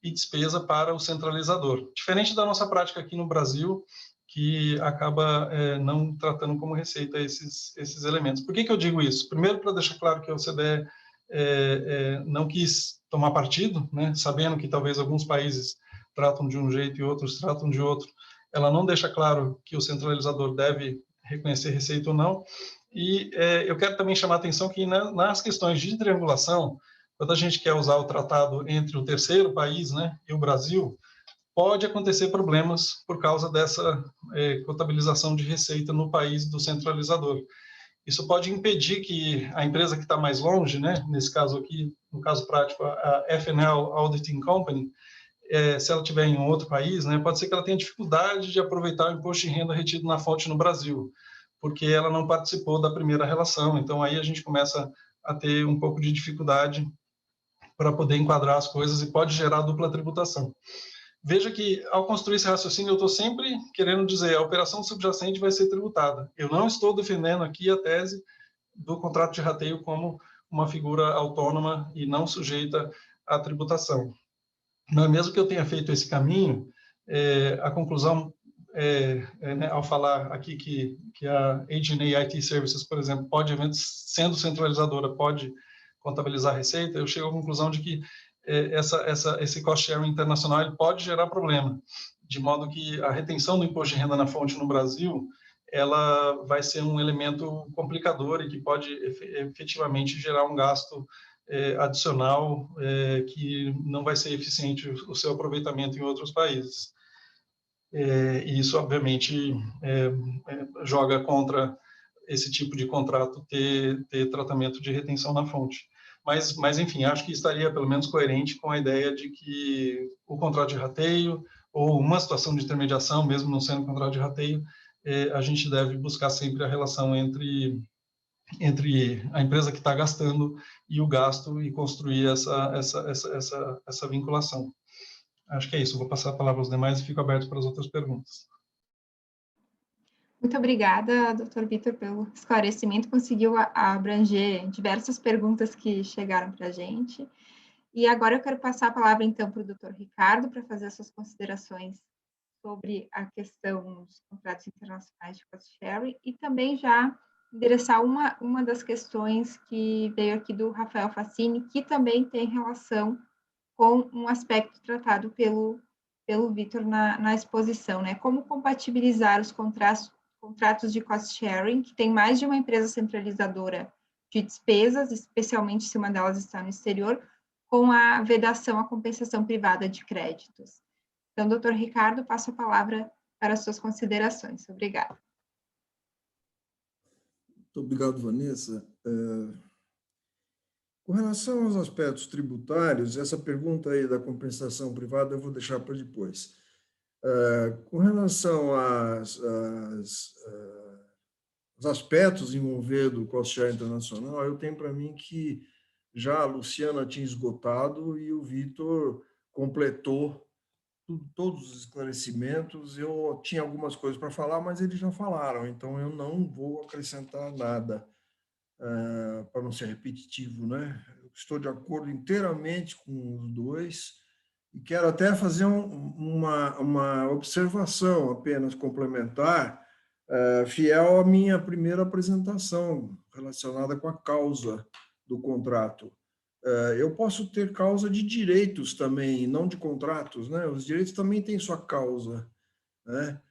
e despesa para o centralizador. Diferente da nossa prática aqui no Brasil, que acaba não tratando como receita esses elementos. Por que eu digo isso? Primeiro, para deixar claro que a OCDE não quis tomar partido, né, sabendo que talvez alguns países tratam de um jeito e outros tratam de outro. Ela não deixa claro que o centralizador deve reconhecer receita ou não. E eu quero também chamar a atenção que nas questões de triangulação, quando a gente quer usar o tratado entre o terceiro país, né, e o Brasil, pode acontecer problemas por causa dessa contabilização de receita no país do centralizador. Isso pode impedir que a empresa que está mais longe, né, nesse caso aqui, no caso prático, a FNL Auditing Company, se ela estiver em um outro país, né, pode ser que ela tenha dificuldade de aproveitar o imposto de renda retido na fonte no Brasil, porque ela não participou da primeira relação. Então, aí a gente começa a ter um pouco de dificuldade para poder enquadrar as coisas e pode gerar dupla tributação. Veja que, ao construir esse raciocínio, eu estou sempre querendo dizer a operação subjacente vai ser tributada. Eu não estou defendendo aqui a tese do contrato de rateio como uma figura autônoma e não sujeita à tributação. Mas mesmo que eu tenha feito esse caminho, a conclusão, né, ao falar aqui que a A&A IT Services, por exemplo, sendo centralizadora, pode contabilizar a receita, eu chego à conclusão de que esse cost sharing internacional ele pode gerar problema, de modo que a retenção do imposto de renda na fonte no Brasil ela vai ser um elemento complicador e que pode efetivamente gerar um gasto adicional que não vai ser eficiente o seu aproveitamento em outros países. E isso, obviamente, joga contra esse tipo de contrato ter tratamento de retenção na fonte. Mas, enfim, acho que estaria, pelo menos, coerente com a ideia de que o contrato de rateio ou uma situação de intermediação, mesmo não sendo contrato de rateio, a gente deve buscar sempre a relação entre a empresa que está gastando e o gasto e construir essa vinculação. Acho que é isso. Vou passar a palavra aos demais e fico aberto para as outras perguntas. Muito obrigada, Dr. Vitor, pelo esclarecimento. Conseguiu abranger diversas perguntas que chegaram para a gente. E agora eu quero passar a palavra, então, para o Dr. Ricardo, para fazer as suas considerações sobre a questão dos contratos internacionais de cost sharing e também já endereçar uma das questões que veio aqui do Rafael Facini, que também tem relação com um aspecto tratado pelo Vitor na exposição, né? Como compatibilizar os contratos de cost sharing, que tem mais de uma empresa centralizadora de despesas, especialmente se uma delas está no exterior, com a vedação à compensação privada de créditos. Então, doutor Ricardo, passo a palavra para as suas considerações. Obrigada. Muito obrigado, Vanessa. Com relação aos aspectos tributários, essa pergunta aí da compensação privada eu vou deixar para depois. Com relação aos aspectos envolvendo o cost sharing internacional, eu tenho para mim que já a Luciana tinha esgotado e o Vitor completou todos os esclarecimentos. Eu tinha algumas coisas para falar, mas eles já falaram, então eu não vou acrescentar nada. para não ser repetitivo, né? Eu estou de acordo inteiramente com os dois e quero até fazer uma observação apenas complementar, fiel à minha primeira apresentação relacionada com a causa do contrato. Eu posso ter causa de direitos também, não de contratos, né? Os direitos também têm sua causa, né?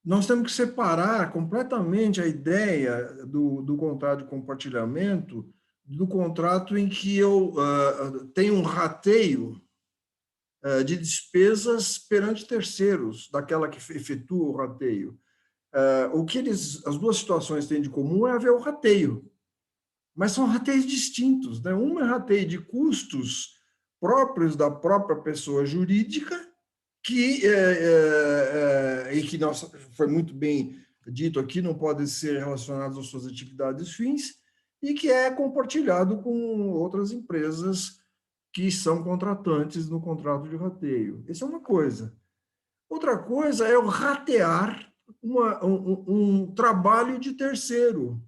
Nós temos que separar completamente a ideia do contrato de compartilhamento do contrato em que eu tenho um rateio de despesas perante terceiros, daquela que efetua o rateio. O que as duas situações têm de comum é haver o rateio, mas são rateios distintos, né? Um é rateio de custos próprios da própria pessoa jurídica, e que foi muito bem dito aqui, não podem ser relacionados às suas atividades fins, e que é compartilhado com outras empresas que são contratantes no contrato de rateio. Essa é uma coisa. Outra coisa é o ratear um trabalho de terceiro.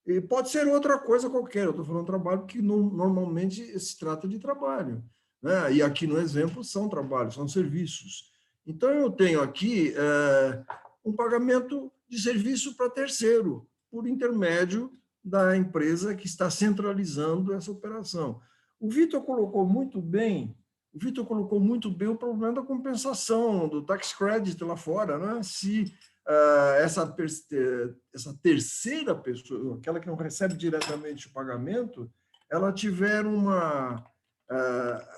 E pode ser outra coisa qualquer, eu estou falando trabalho que normalmente se trata de trabalho, né? E aqui no exemplo são trabalhos, são serviços. Então, eu tenho aqui um pagamento de serviço para terceiro, por intermédio da empresa que está centralizando essa operação. O Vitor colocou muito bem o problema da compensação, do tax credit lá fora, né? Se essa terceira pessoa, aquela que não recebe diretamente o pagamento, ela tiver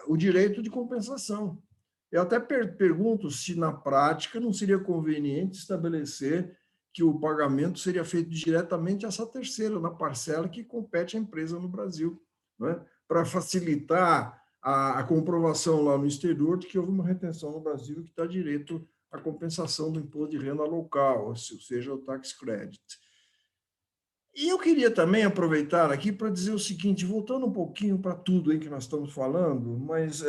o direito de compensação. Eu até pergunto se, na prática, não seria conveniente estabelecer que o pagamento seria feito diretamente a essa terceira, na parcela que compete à empresa no Brasil, né? Para facilitar a comprovação lá no exterior de que houve uma retenção no Brasil que dá direito à compensação do imposto de renda local, ou seja, o tax credit. E eu queria também aproveitar aqui para dizer o seguinte, voltando um pouquinho para tudo aí que nós estamos falando, mas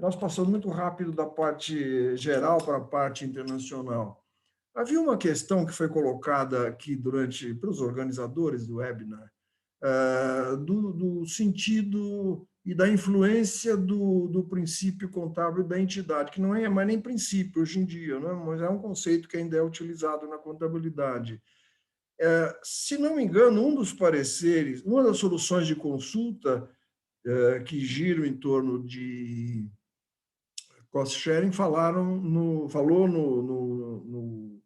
nós passamos muito rápido da parte geral para a parte internacional. Havia uma questão que foi colocada aqui pelos organizadores do webinar, do sentido e da influência do princípio contábil da entidade, que não é mais nem princípio hoje em dia, né? Mas é um conceito que ainda é utilizado na contabilidade. Se não me engano, um dos pareceres, uma das soluções de consulta que giram em torno de cost sharing falou no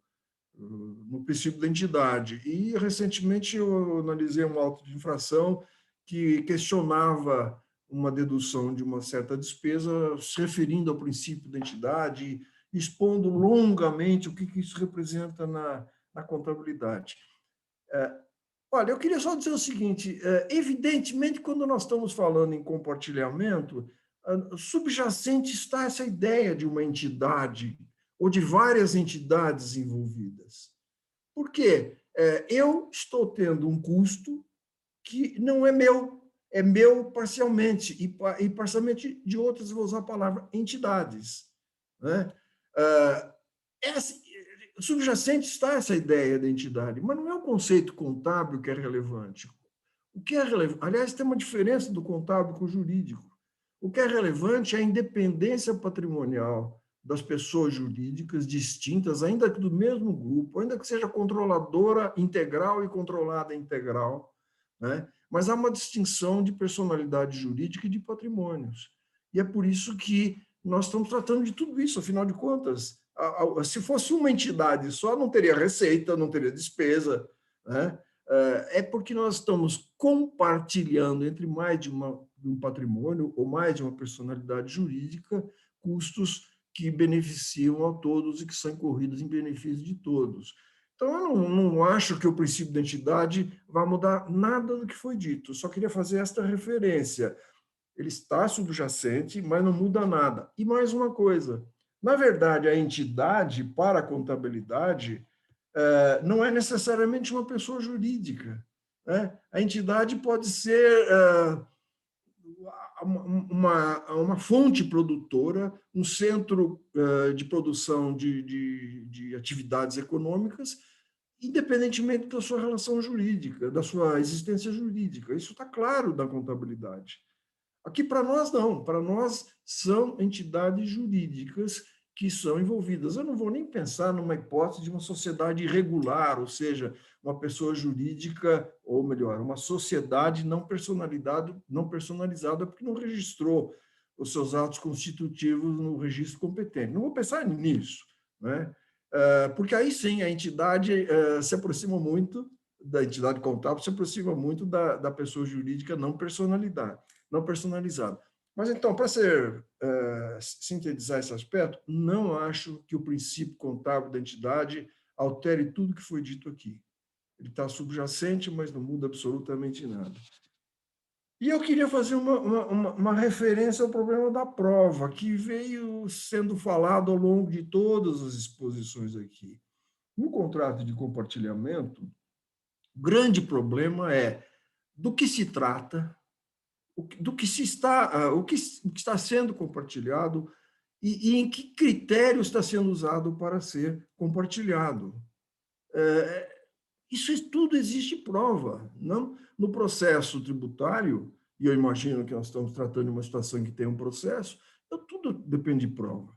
princípio da entidade. E, recentemente, eu analisei um auto de infração que questionava uma dedução de uma certa despesa, se referindo ao princípio da entidade, expondo longamente o que isso representa na contabilidade. Olha, eu queria só dizer o seguinte, evidentemente, quando nós estamos falando em compartilhamento, subjacente está essa ideia de uma entidade ou de várias entidades envolvidas. Por quê? Eu estou tendo um custo que não é meu parcialmente, e parcialmente de outras, vou usar a palavra entidades, né? Subjacente está essa ideia da entidade, mas não é o conceito contábil que é relevante. O que é relevante? Aliás, tem uma diferença do contábil com o jurídico. O que é relevante é a independência patrimonial das pessoas jurídicas distintas, ainda que do mesmo grupo, ainda que seja controladora integral e controlada integral, né? Mas há uma distinção de personalidade jurídica e de patrimônios. E é por isso que nós estamos tratando de tudo isso, afinal de contas. Se fosse uma entidade só, não teria receita, não teria despesa, né? É porque nós estamos compartilhando entre mais de um patrimônio ou mais de uma personalidade jurídica custos que beneficiam a todos e que são incorridos em benefício de todos. Então, eu não acho que o princípio da entidade vai mudar nada do que foi dito, só queria fazer esta referência. Ele está subjacente, mas não muda nada. E mais uma coisa, na verdade, a entidade para a contabilidade não é necessariamente uma pessoa jurídica, né? A entidade pode ser uma fonte produtora, um centro de produção de atividades econômicas, independentemente da sua relação jurídica, da sua existência jurídica. Isso está claro na contabilidade. Aqui, para nós, não. Para nós, são entidades jurídicas que são envolvidas. Eu não vou nem pensar numa hipótese de uma sociedade irregular, ou seja, uma pessoa jurídica, ou melhor, uma sociedade não personalizada porque não registrou os seus atos constitutivos no registro competente. Não vou pensar nisso, né? Porque aí sim a entidade se aproxima muito da entidade contábil, se aproxima muito da pessoa jurídica não personalizada. Mas, então, para sintetizar esse aspecto, não acho que o princípio contábil da entidade altere tudo que foi dito aqui. Ele está subjacente, mas não muda absolutamente nada. E eu queria fazer uma referência ao problema da prova, que veio sendo falado ao longo de todas as exposições aqui. No contrato de compartilhamento, o grande problema é do que se trata, o que está sendo compartilhado e em que critério está sendo usado para ser compartilhado. Isso tudo existe prova. Não? No processo tributário, e eu imagino que nós estamos tratando de uma situação que tem um processo, tudo depende de prova.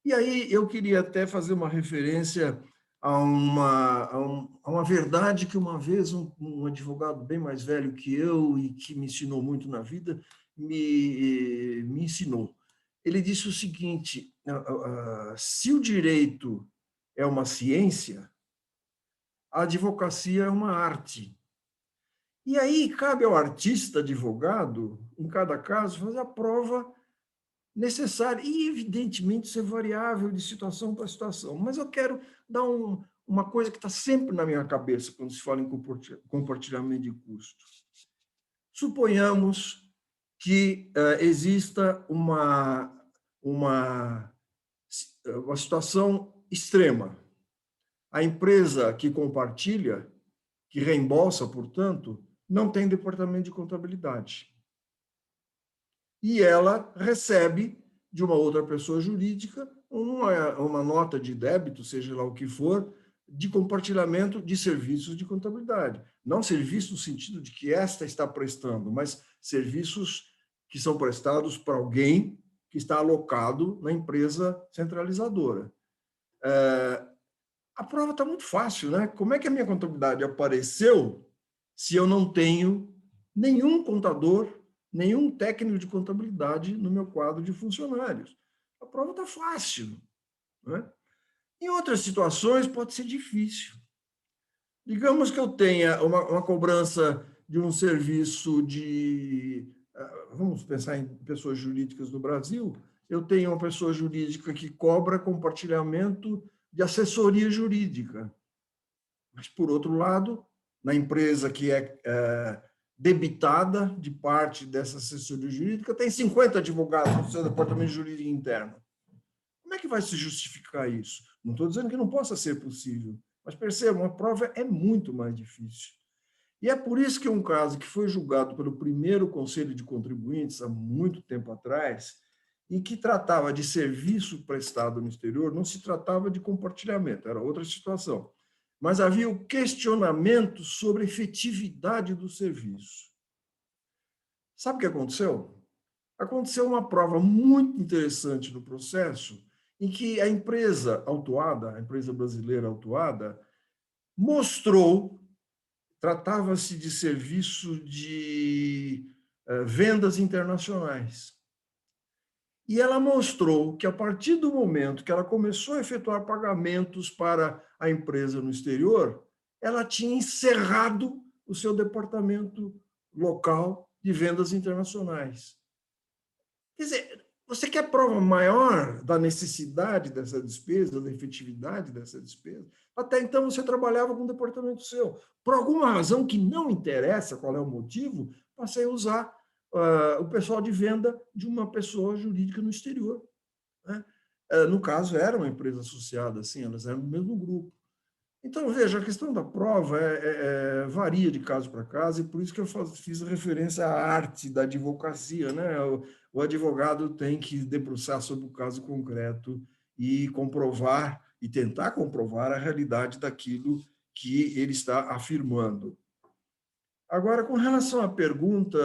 E aí eu queria até fazer uma referência a uma verdade que uma vez um advogado bem mais velho que eu e que me ensinou muito na vida, me ensinou. Ele disse o seguinte: se o direito é uma ciência, a advocacia é uma arte. E aí cabe ao artista advogado, em cada caso, fazer a prova necessária e, evidentemente, ser variável de situação para situação. Mas eu quero dar uma coisa que está sempre na minha cabeça quando se fala em compartilhamento de custos. Suponhamos que exista uma situação extrema. A empresa que compartilha, que reembolsa, portanto, não tem departamento de contabilidade. E ela recebe de uma outra pessoa jurídica uma nota de débito, seja lá o que for, de compartilhamento de serviços de contabilidade. Não serviços no sentido de que esta está prestando, mas serviços que são prestados para alguém que está alocado na empresa centralizadora. A prova está muito fácil, né? Como é que a minha contabilidade apareceu se eu não tenho nenhum contador, nenhum técnico de contabilidade no meu quadro de funcionários? A prova está fácil, né? Em outras situações, pode ser difícil. Digamos que eu tenha uma cobrança de um serviço de... Vamos pensar em pessoas jurídicas no Brasil. Eu tenho uma pessoa jurídica que cobra compartilhamento de assessoria jurídica. Mas, por outro lado, na empresa que é debitada de parte dessa assessoria jurídica, tem 50 advogados no seu departamento jurídico interno. Como é que vai se justificar isso? Não estou dizendo que não possa ser possível, mas perceba, uma prova é muito mais difícil. E é por isso que um caso que foi julgado pelo primeiro Conselho de Contribuintes, há muito tempo atrás, e que tratava de serviço prestado no exterior, não se tratava de compartilhamento, era outra situação. Mas havia o questionamento sobre a efetividade do serviço. Sabe o que aconteceu? Aconteceu uma prova muito interessante no processo, em que a empresa autuada, a empresa brasileira autuada, mostrou, tratava-se de serviço de vendas internacionais. E ela mostrou que, a partir do momento que ela começou a efetuar pagamentos para a empresa no exterior, ela tinha encerrado o seu departamento local de vendas internacionais. Quer dizer, você quer prova maior da necessidade dessa despesa, da efetividade dessa despesa? Até então você trabalhava com um departamento seu. Por alguma razão que não interessa qual é o motivo, passei a usar o pessoal de venda de uma pessoa jurídica no exterior, né? No caso, era uma empresa associada, assim, elas eram do mesmo grupo. Então, veja, a questão da prova varia de caso para caso, e por isso que eu fiz referência à arte da advocacia, né? O advogado tem que debruçar sobre o caso concreto e comprovar, e tentar comprovar a realidade daquilo que ele está afirmando. Agora, com relação à pergunta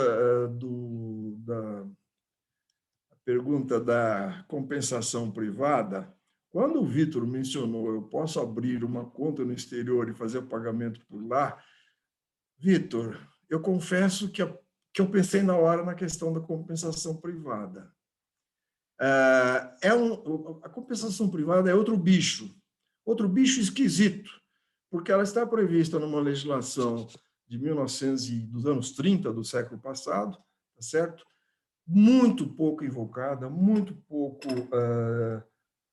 da compensação privada, quando o Vitor mencionou eu posso abrir uma conta no exterior e fazer o pagamento por lá, Vitor, eu confesso que eu pensei na hora na questão da compensação privada. A compensação privada é outro bicho esquisito, porque ela está prevista numa legislação de 1900 dos anos 30 do século passado, tá certo? Muito pouco invocada, muito pouco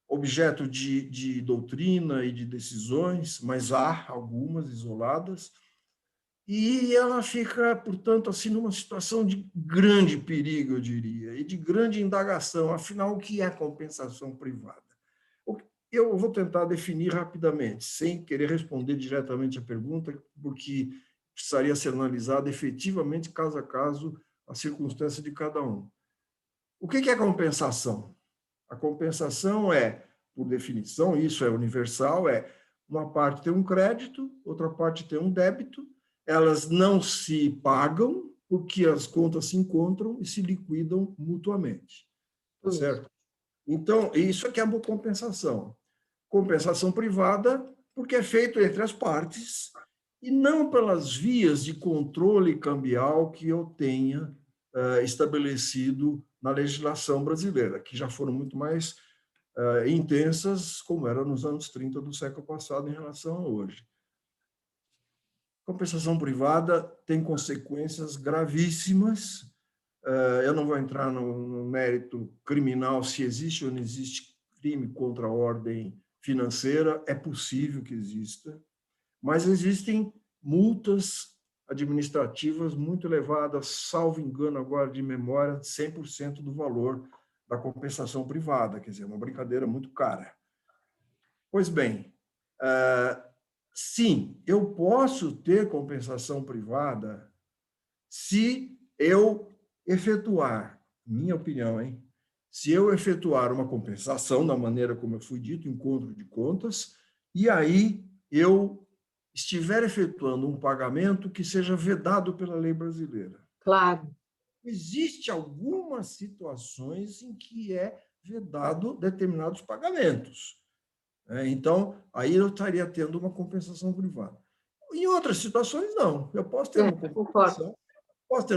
objeto de doutrina e de decisões, mas há algumas isoladas, e ela fica, portanto, assim, numa situação de grande perigo, eu diria, e de grande indagação. Afinal, o que é compensação privada? Eu vou tentar definir rapidamente, sem querer responder diretamente a pergunta, porque precisaria ser analisada efetivamente, caso a caso, a circunstância de cada um. O que é compensação? A compensação é, por definição, isso é universal, uma parte tem um crédito, outra parte tem um débito, elas não se pagam porque as contas se encontram e se liquidam mutuamente, tá certo? Então, isso aqui é uma compensação. Compensação privada, porque é feito entre as partes e não pelas vias de controle cambial que eu tenha estabelecido na legislação brasileira, que já foram muito mais intensas, como era nos anos 30 do século passado em relação a hoje. Compensação privada tem consequências gravíssimas. Eu não vou entrar no mérito criminal, se existe ou não existe crime contra a ordem financeira, é possível que exista, mas existem multas administrativas muito elevadas, salvo engano agora de memória, 100% do valor da compensação privada, quer dizer, uma brincadeira muito cara. Pois bem, sim, eu posso ter compensação privada se eu efetuar, minha opinião, se eu efetuar uma compensação da maneira como eu fui dito, encontro de contas, e aí eu estiver efetuando um pagamento que seja vedado pela lei brasileira. Claro. Existem algumas situações em que é vedado determinados pagamentos. Então, aí eu estaria tendo uma compensação privada. Em outras situações, não. Eu posso ter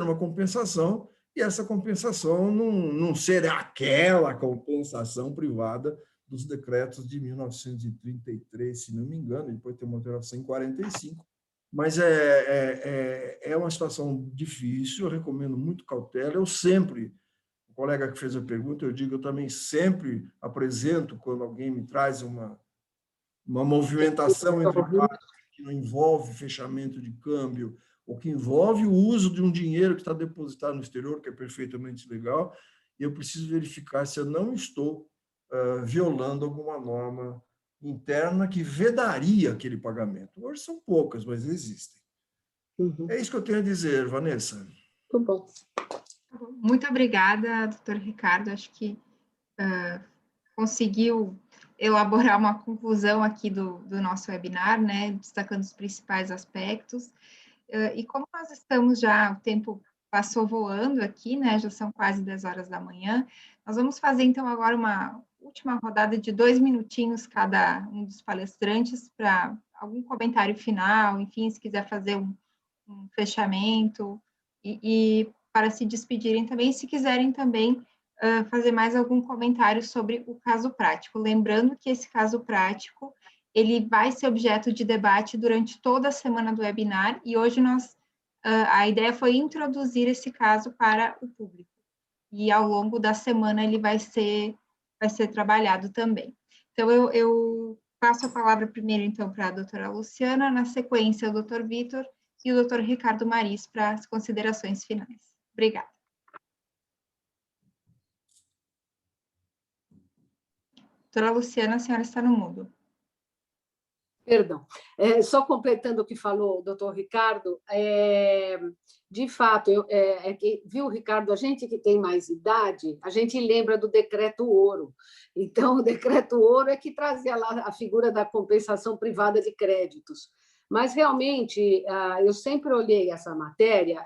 uma compensação, e essa compensação não ser aquela compensação privada dos decretos de 1933, se não me engano, depois tem uma alteração em 45, mas é uma situação difícil, eu recomendo muito cautela. Eu sempre, o colega que fez a pergunta, eu também sempre apresento, quando alguém me traz uma movimentação entre partes que não envolve fechamento de câmbio, ou que envolve o uso de um dinheiro que está depositado no exterior, que é perfeitamente legal, e eu preciso verificar se eu não estou violando alguma norma interna que vedaria aquele pagamento. Hoje são poucas, mas existem. É isso que eu tenho a dizer, Vanessa. Muito bom. Muito obrigada, doutor Ricardo. Acho que conseguiu elaborar uma conclusão aqui do nosso webinar, né, destacando os principais aspectos. E como nós estamos já, o tempo passou voando aqui, né, já são quase 10 horas da manhã, nós vamos fazer, então, agora uma última rodada de 2 minutinhos cada um dos palestrantes para algum comentário final, enfim, se quiser fazer um fechamento e para se despedirem também, se quiserem também fazer mais algum comentário sobre o caso prático. Lembrando que esse caso prático, ele vai ser objeto de debate durante toda a semana do webinar, e hoje a ideia foi introduzir esse caso para o público, e ao longo da semana ele vai ser trabalhado também. Então, eu passo a palavra primeiro, então, para a doutora Luciana, na sequência, o doutor Vitor e o doutor Ricardo Maris para as considerações finais. Obrigada. Doutora Luciana, a senhora está no mudo. Perdão. Só completando o que falou o doutor Ricardo, de fato, viu, Ricardo, a gente que tem mais idade, a gente lembra do Decreto Ouro. Então, o Decreto Ouro é que trazia lá a figura da compensação privada de créditos. Mas, realmente, eu sempre olhei essa matéria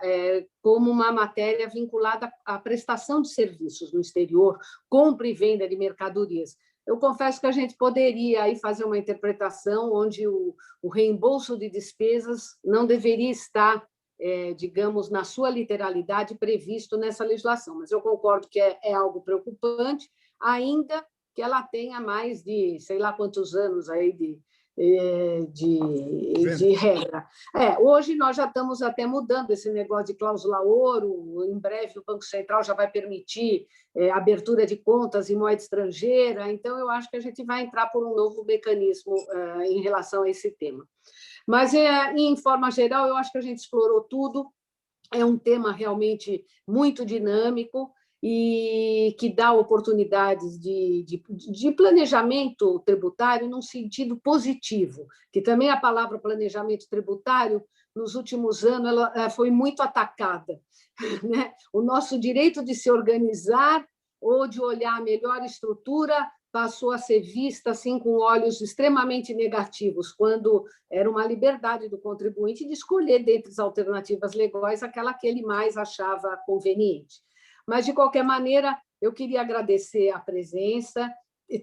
como uma matéria vinculada à prestação de serviços no exterior, compra e venda de mercadorias. Eu confesso que a gente poderia aí fazer uma interpretação onde o reembolso de despesas não deveria estar, digamos, na sua literalidade previsto nessa legislação, mas eu concordo que é algo preocupante, ainda que ela tenha mais de, sei lá quantos anos aí de regra. Hoje nós já estamos até mudando esse negócio de cláusula ouro, em breve o Banco Central já vai permitir abertura de contas em moeda estrangeira, então eu acho que a gente vai entrar por um novo mecanismo em relação a esse tema. Mas, em forma geral, eu acho que a gente explorou tudo, é um tema realmente muito dinâmico, e que dá oportunidades de planejamento tributário num sentido positivo, que também a palavra planejamento tributário, nos últimos anos, ela foi muito atacada, né? O nosso direito de se organizar ou de olhar a melhor estrutura passou a ser vista assim com olhos extremamente negativos, quando era uma liberdade do contribuinte de escolher dentre as alternativas legais aquela que ele mais achava conveniente. Mas, de qualquer maneira, eu queria agradecer a presença,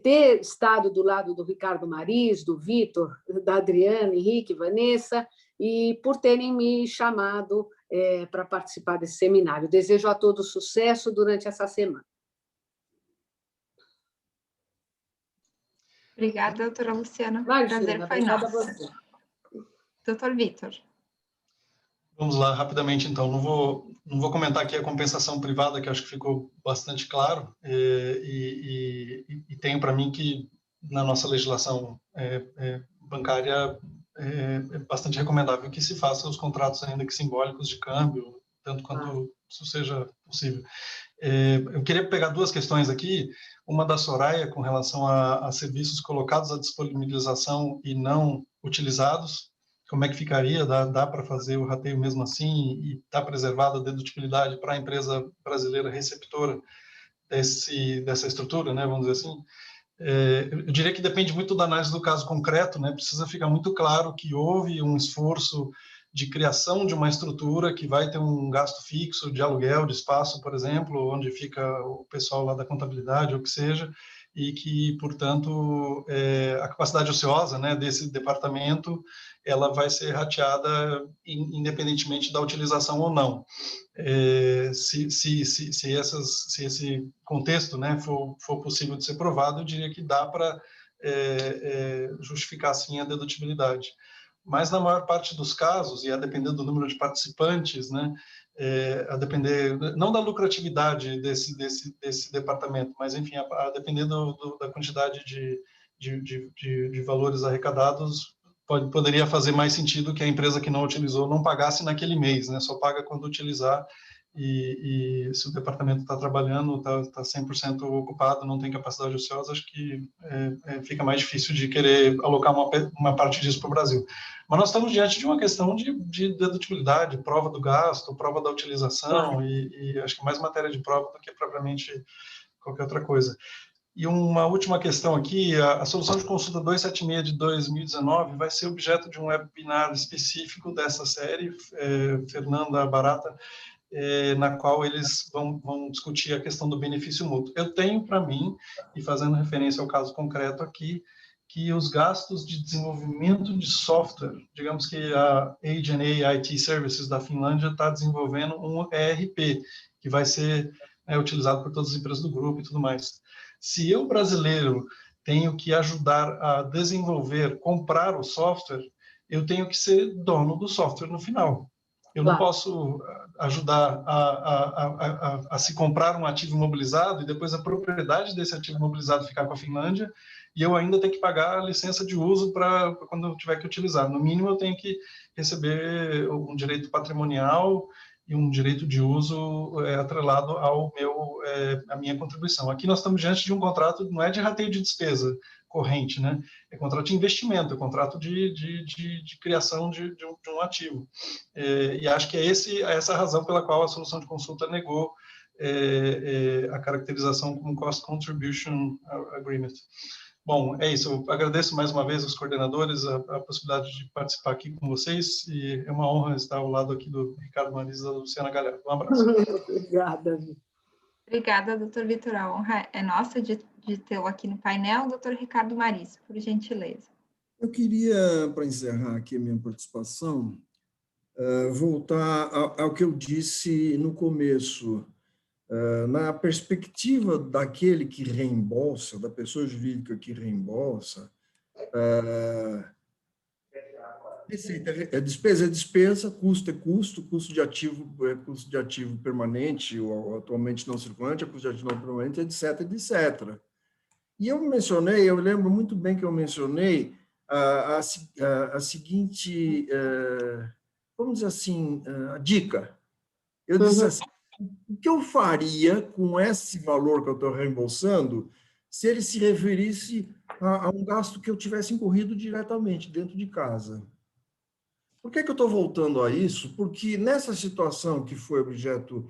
ter estado do lado do Ricardo Mariz, do Vitor, da Adriana, Henrique, Vanessa, e por terem me chamado para participar desse seminário. Desejo a todos sucesso durante essa semana. Obrigada, doutora Luciana. Prazer foi nosso. Doutor Vitor. Vamos lá, rapidamente, então. Não vou comentar aqui a compensação privada, que acho que ficou bastante claro, e tenho para mim que, na nossa legislação bancária, é bastante recomendável que se faça os contratos, ainda que simbólicos, de câmbio, tanto quanto isso seja possível. Eu queria pegar duas questões aqui, uma da Soraya, com relação a serviços colocados à disponibilização e não utilizados. Como é que ficaria? Dá para fazer o rateio mesmo assim e está preservada a dedutibilidade para a empresa brasileira receptora dessa estrutura, né? Vamos dizer assim. Eu diria que depende muito da análise do caso concreto, né? Precisa ficar muito claro que houve um esforço de criação de uma estrutura que vai ter um gasto fixo de aluguel de espaço, por exemplo, onde fica o pessoal lá da contabilidade, ou o que seja, e que, portanto, a capacidade ociosa, né, desse departamento, ela vai ser rateada independentemente da utilização ou não. Se esse contexto, né, for possível de ser provado, eu diria que dá para justificar, sim, a dedutibilidade. Mas, na maior parte dos casos, e a depender do número de participantes, né, a depender, não da lucratividade desse departamento, mas, enfim, a depender da quantidade de valores arrecadados, poderia fazer mais sentido que a empresa que não utilizou não pagasse naquele mês, né, só paga quando utilizar, e se o departamento está trabalhando, está 100% ocupado, não tem capacidade ociosa, acho que fica mais difícil de querer alocar uma parte disso para o Brasil. Mas nós estamos diante de uma questão de dedutibilidade, prova do gasto, prova da utilização, e acho que mais matéria de prova do que propriamente qualquer outra coisa. E uma última questão aqui, a solução de consulta 276 de 2019 vai ser objeto de um webinar específico dessa série, Fernanda Barata, na qual eles vão discutir a questão do benefício mútuo. Eu tenho para mim, e fazendo referência ao caso concreto aqui, que os gastos de desenvolvimento de software, digamos que a A&A IT Services da Finlândia está desenvolvendo um ERP, que vai ser utilizado por todas as empresas do grupo e tudo mais. Se eu, brasileiro, tenho que ajudar a desenvolver, comprar o software, eu tenho que ser dono do software no final. Eu não posso ajudar a se comprar um ativo imobilizado e depois a propriedade desse ativo imobilizado ficar com a Finlândia e eu ainda tenho que pagar a licença de uso para quando eu tiver que utilizar. No mínimo, eu tenho que receber um direito patrimonial e um direito de uso atrelado à minha contribuição. Aqui nós estamos diante de um contrato, não é de rateio de despesa corrente, né? É contrato de investimento, é contrato de criação de um ativo. E acho que é essa a razão pela qual a solução de consulta negou a caracterização como Cost Contribution Agreement. Bom, é isso. Eu agradeço mais uma vez aos coordenadores a possibilidade de participar aqui com vocês e é uma honra estar ao lado aqui do Ricardo Marisa e da Luciana Galhardo. Um abraço. Obrigada. Obrigada, doutor Vitor. A honra é nossa de tê-lo aqui no painel. Doutor Ricardo Marisa, por gentileza. Eu queria, para encerrar aqui a minha participação, voltar ao que eu disse no começo. Na perspectiva daquele que reembolsa, da pessoa jurídica que reembolsa, despesa é despesa, custo é custo, custo de ativo permanente, ou atualmente não circulante, custo de ativo não permanente, etc., etc. E eu lembro muito bem que eu mencionei a seguinte, vamos dizer assim, a dica. Eu disse assim, o que eu faria com esse valor que eu estou reembolsando se ele se referisse a um gasto que eu tivesse incorrido diretamente dentro de casa? Por que eu estou voltando a isso? Porque nessa situação que foi objeto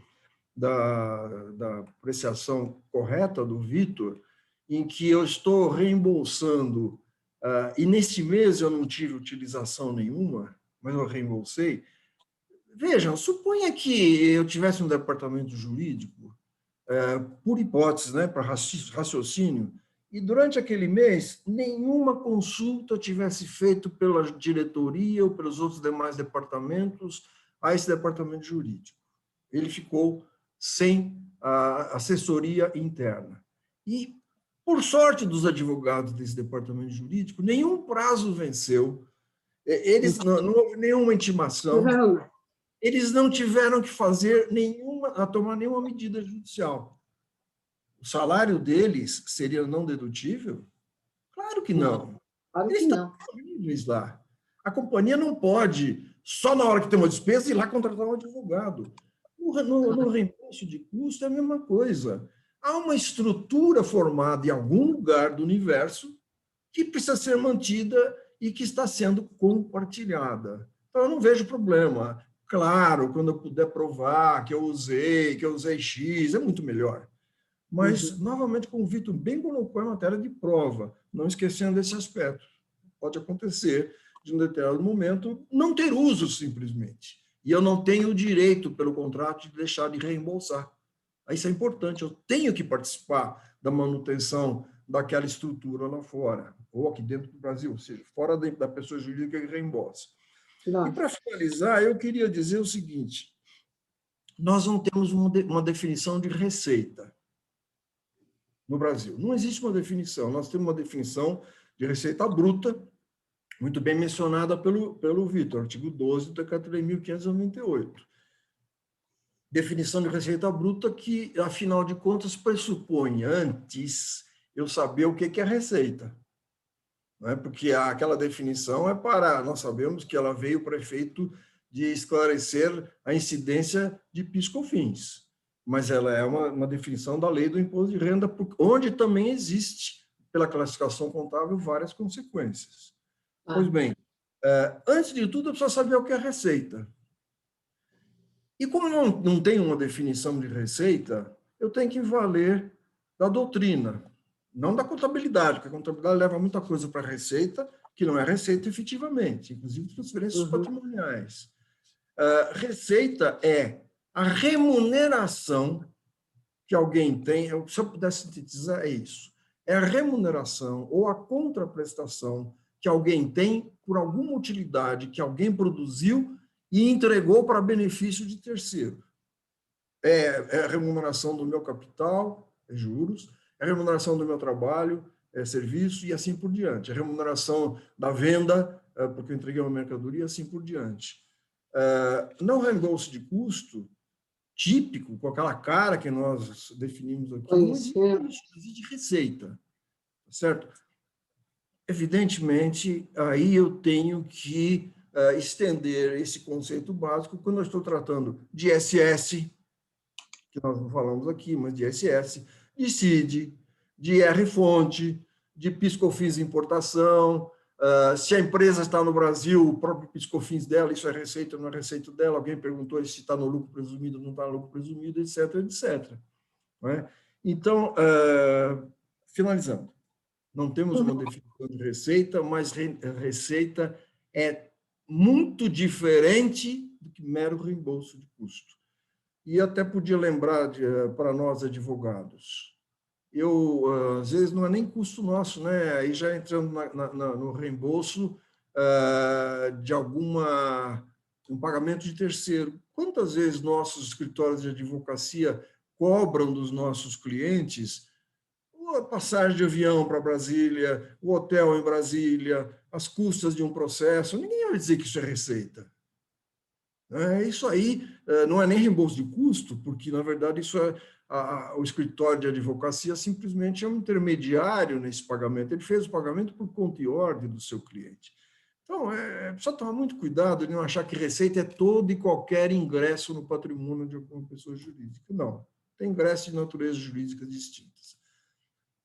da apreciação correta do Vitor, em que eu estou reembolsando, e nesse mês eu não tive utilização nenhuma, mas eu reembolsei. Vejam, suponha que eu tivesse um departamento jurídico, por hipótese, né, para raciocínio, e durante aquele mês nenhuma consulta tivesse feito pela diretoria ou pelos outros demais departamentos a esse departamento jurídico. Ele ficou sem a assessoria interna. E, por sorte dos advogados desse departamento jurídico, nenhum prazo venceu, eles não houve nenhuma intimação, eles não tiveram que tomar nenhuma medida judicial. O salário deles seria não dedutível? Claro que não. Claro Eles que não. estão livres lá. A companhia não pode, só na hora que tem uma despesa, ir lá contratar um advogado. No reembolso de custo é a mesma coisa. Há uma estrutura formada em algum lugar do universo que precisa ser mantida e que está sendo compartilhada. Então, eu não vejo problema. Claro, quando eu puder provar que eu usei X, é muito melhor. Mas, novamente, como o Vitor bem colocou, é matéria de prova, não esquecendo esse aspecto. Pode acontecer, de um determinado momento, não ter uso, simplesmente. E eu não tenho o direito, pelo contrato, de deixar de reembolsar. Isso é importante, eu tenho que participar da manutenção daquela estrutura lá fora, ou aqui dentro do Brasil, ou seja, fora da pessoa jurídica que reembolsa. E, para finalizar, eu queria dizer o seguinte, nós não temos uma definição de receita no Brasil. Não existe uma definição, nós temos uma definição de receita bruta, muito bem mencionada pelo Vitor, artigo 12 do Decreto 3.598. Definição de receita bruta que, afinal de contas, pressupõe antes eu saber o que é receita. Não é? Porque aquela definição nós sabemos que ela veio para efeito de esclarecer a incidência de PIS/COFINS, mas ela é uma definição da lei do imposto de renda, onde também existe, pela classificação contábil, várias consequências. Pois bem, antes de tudo, eu preciso saber o que é receita. E como não tem uma definição de receita, eu tenho que valer da doutrina, não da contabilidade, porque a contabilidade leva muita coisa para a receita, que não é receita efetivamente, inclusive transferências patrimoniais. Receita é a remuneração que alguém tem, se eu pudesse sintetizar, é isso. É a remuneração ou a contraprestação que alguém tem por alguma utilidade que alguém produziu e entregou para benefício de terceiro. É a remuneração do meu capital, é juros, é a remuneração do meu trabalho, é serviço, e assim por diante. A remuneração da venda, porque eu entreguei uma mercadoria, assim por diante. Não reembolso de custo, típico, com aquela cara que nós definimos aqui, não existe receita, certo? Evidentemente, aí eu tenho que estender esse conceito básico quando eu estou tratando de ISS, que nós não falamos aqui, mas de ISS, de CID, de IR-fonte, de PIS/COFINS importação, se a empresa está no Brasil, o próprio PIS/COFINS dela, isso é receita ou não é receita dela, alguém perguntou se está no lucro presumido ou não está no lucro presumido, etc., etc. Não é? Então, finalizando, Não temos uma definição de receita, mas receita é muito diferente do que mero reembolso de custo. E até podia lembrar para nós advogados, às vezes não é nem custo nosso, né? Aí já entrando no reembolso de um pagamento de terceiro. Quantas vezes nossos escritórios de advocacia cobram dos nossos clientes a passagem de avião para Brasília, o hotel em Brasília, as custas de um processo? Ninguém vai dizer que isso é receita. Isso aí não é nem reembolso de custo, porque, na verdade, isso o escritório de advocacia simplesmente é um intermediário nesse pagamento. Ele fez o pagamento por conta e ordem do seu cliente. Então, precisa tomar muito cuidado de não achar que receita é todo e qualquer ingresso no patrimônio de alguma pessoa jurídica. Não, tem ingressos de natureza jurídica distintas.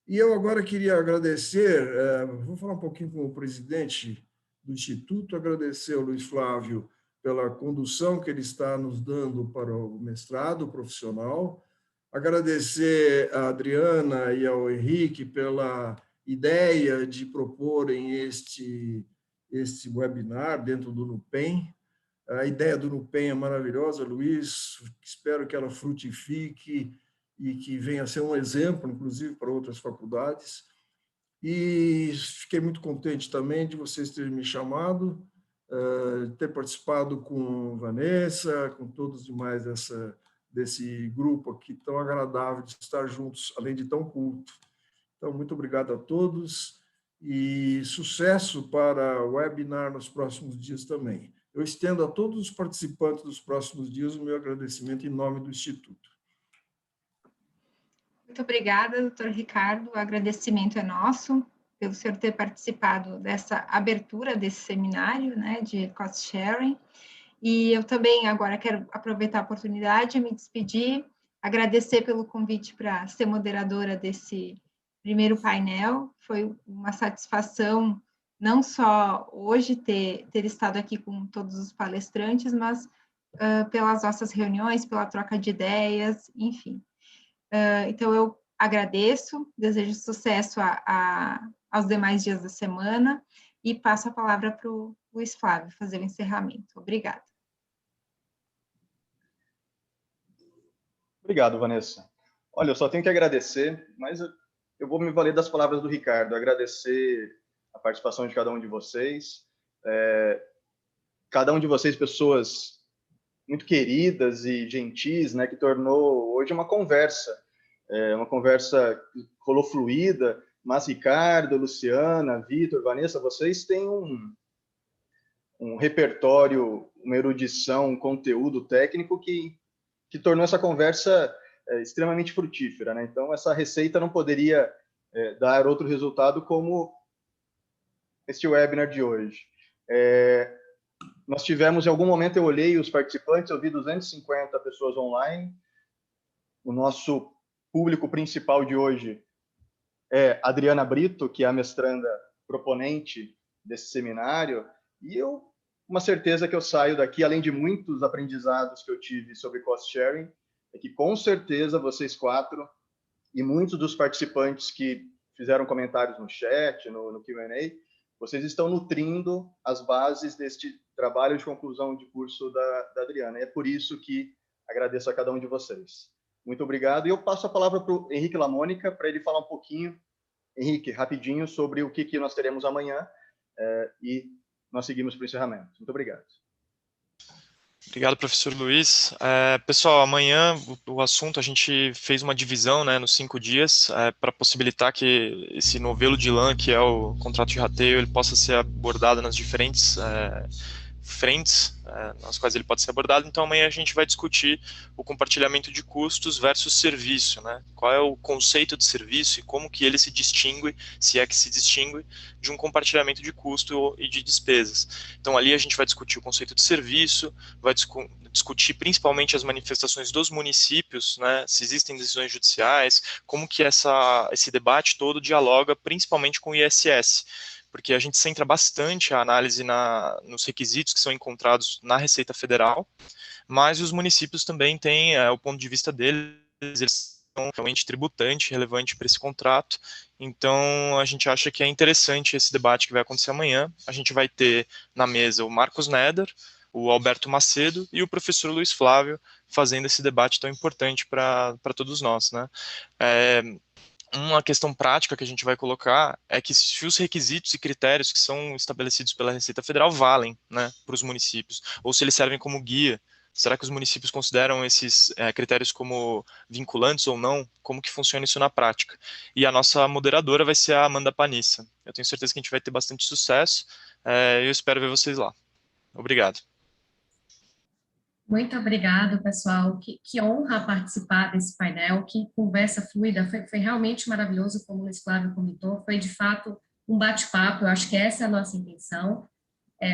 E eu agora queria agradecer, vou falar um pouquinho com o presidente do Instituto, agradecer ao Luiz Flávio pela condução que ele está nos dando para o mestrado profissional, agradecer a Adriana e ao Henrique pela ideia de proporem este webinar dentro do NUPEM. A ideia do NUPEM é maravilhosa, Luiz, espero que ela frutifique e que venha a ser um exemplo, inclusive, para outras faculdades. E fiquei muito contente também de vocês terem me chamado, ter participado com Vanessa, com todos os demais desse grupo aqui tão agradável de estar juntos, além de tão culto. Então, muito obrigado a todos e sucesso para o webinar nos próximos dias também. Eu estendo a todos os participantes dos próximos dias o meu agradecimento em nome do Instituto. Muito obrigada, doutor Ricardo. O agradecimento é nosso pelo senhor ter participado dessa abertura desse seminário, né, de cost sharing. E eu também agora quero aproveitar a oportunidade e me despedir, agradecer pelo convite para ser moderadora desse primeiro painel. Foi uma satisfação não só hoje ter estado aqui com todos os palestrantes, mas pelas nossas reuniões, pela troca de ideias, enfim. Então, eu agradeço, desejo sucesso aos demais dias da semana e passo a palavra para o Luiz Flávio fazer o encerramento. Obrigada. Obrigado, Vanessa. Olha, eu só tenho que agradecer, mas eu vou me valer das palavras do Ricardo, agradecer a participação de cada um de vocês, cada um de vocês pessoas muito queridas e gentis, né, que tornou hoje uma conversa que rolou fluida, mas Ricardo, Luciana, Vitor, Vanessa, vocês têm um repertório, uma erudição, um conteúdo técnico que tornou essa conversa extremamente frutífera, né? Então, essa receita não poderia dar outro resultado como este webinar de hoje. Nós tivemos, em algum momento, eu olhei os participantes, eu vi 250 pessoas online. O nosso público principal de hoje é Adriana Brito, que é a mestranda proponente desse seminário, e uma certeza que eu saio daqui, além de muitos aprendizados que eu tive sobre cost sharing, é que com certeza vocês quatro e muitos dos participantes que fizeram comentários no chat, no Q&A, vocês estão nutrindo as bases deste trabalho de conclusão de curso da Adriana. E é por isso que agradeço a cada um de vocês. Muito obrigado. E eu passo a palavra para o Henrique Lamônica, para ele falar um pouquinho, Henrique, rapidinho, sobre o que nós teremos amanhã e nós seguimos para o encerramento. Muito obrigado. Obrigado, professor Luiz. Pessoal, amanhã o assunto, a gente fez uma divisão, né, nos 5 dias, para possibilitar que esse novelo de lã, que é o contrato de rateio, ele possa ser abordado nas diferentes frentes nas quais ele pode ser abordado. Então, amanhã a gente vai discutir o compartilhamento de custos versus serviço, né? Qual é o conceito de serviço e como que ele se distingue, se é que se distingue, de um compartilhamento de custo e de despesas. Então, ali a gente vai discutir o conceito de serviço, vai discutir principalmente as manifestações dos municípios, né? Se existem decisões judiciais, como que esse debate todo dialoga principalmente com o ISS, porque a gente centra bastante a análise nos requisitos que são encontrados na Receita Federal, mas os municípios também têm o ponto de vista deles, eles é um ente tributante relevante para esse contrato. Então, a gente acha que é interessante esse debate que vai acontecer amanhã. A gente vai ter na mesa o Marcos Neder, o Alberto Macedo e o professor Luiz Flávio fazendo esse debate tão importante para todos nós, né? Uma questão prática que a gente vai colocar é que se os requisitos e critérios que são estabelecidos pela Receita Federal valem, né, para os municípios, ou se eles servem como guia. Será que os municípios consideram esses critérios como vinculantes ou não? Como que funciona isso na prática? E a nossa moderadora vai ser a Amanda Panissa. Eu tenho certeza que a gente vai ter bastante sucesso. Eu espero ver vocês lá. Obrigado. Muito obrigado, pessoal. Que honra participar desse painel, que conversa fluida. Foi realmente maravilhoso, como o Luiz Flávio comentou. Foi, de fato, um bate-papo. Eu acho que essa é a nossa intenção.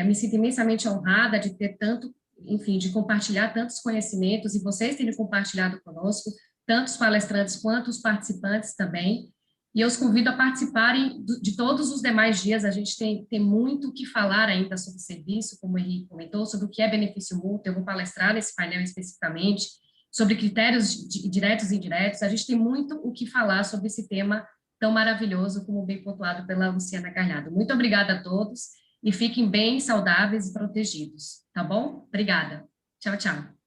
Me sinto imensamente honrada de ter tanto, enfim, de compartilhar tantos conhecimentos e vocês terem compartilhado conosco, tanto os palestrantes quanto os participantes também. E eu os convido a participarem de todos os demais dias. A gente tem muito o que falar ainda sobre serviço, como o Henrique comentou, sobre o que é benefício mútuo. Eu vou palestrar nesse painel especificamente, sobre critérios diretos e indiretos. A gente tem muito o que falar sobre esse tema tão maravilhoso, como bem pontuado pela Luciana Carnado. Muito obrigada a todos e fiquem bem saudáveis e protegidos, tá bom? Obrigada. Tchau, tchau.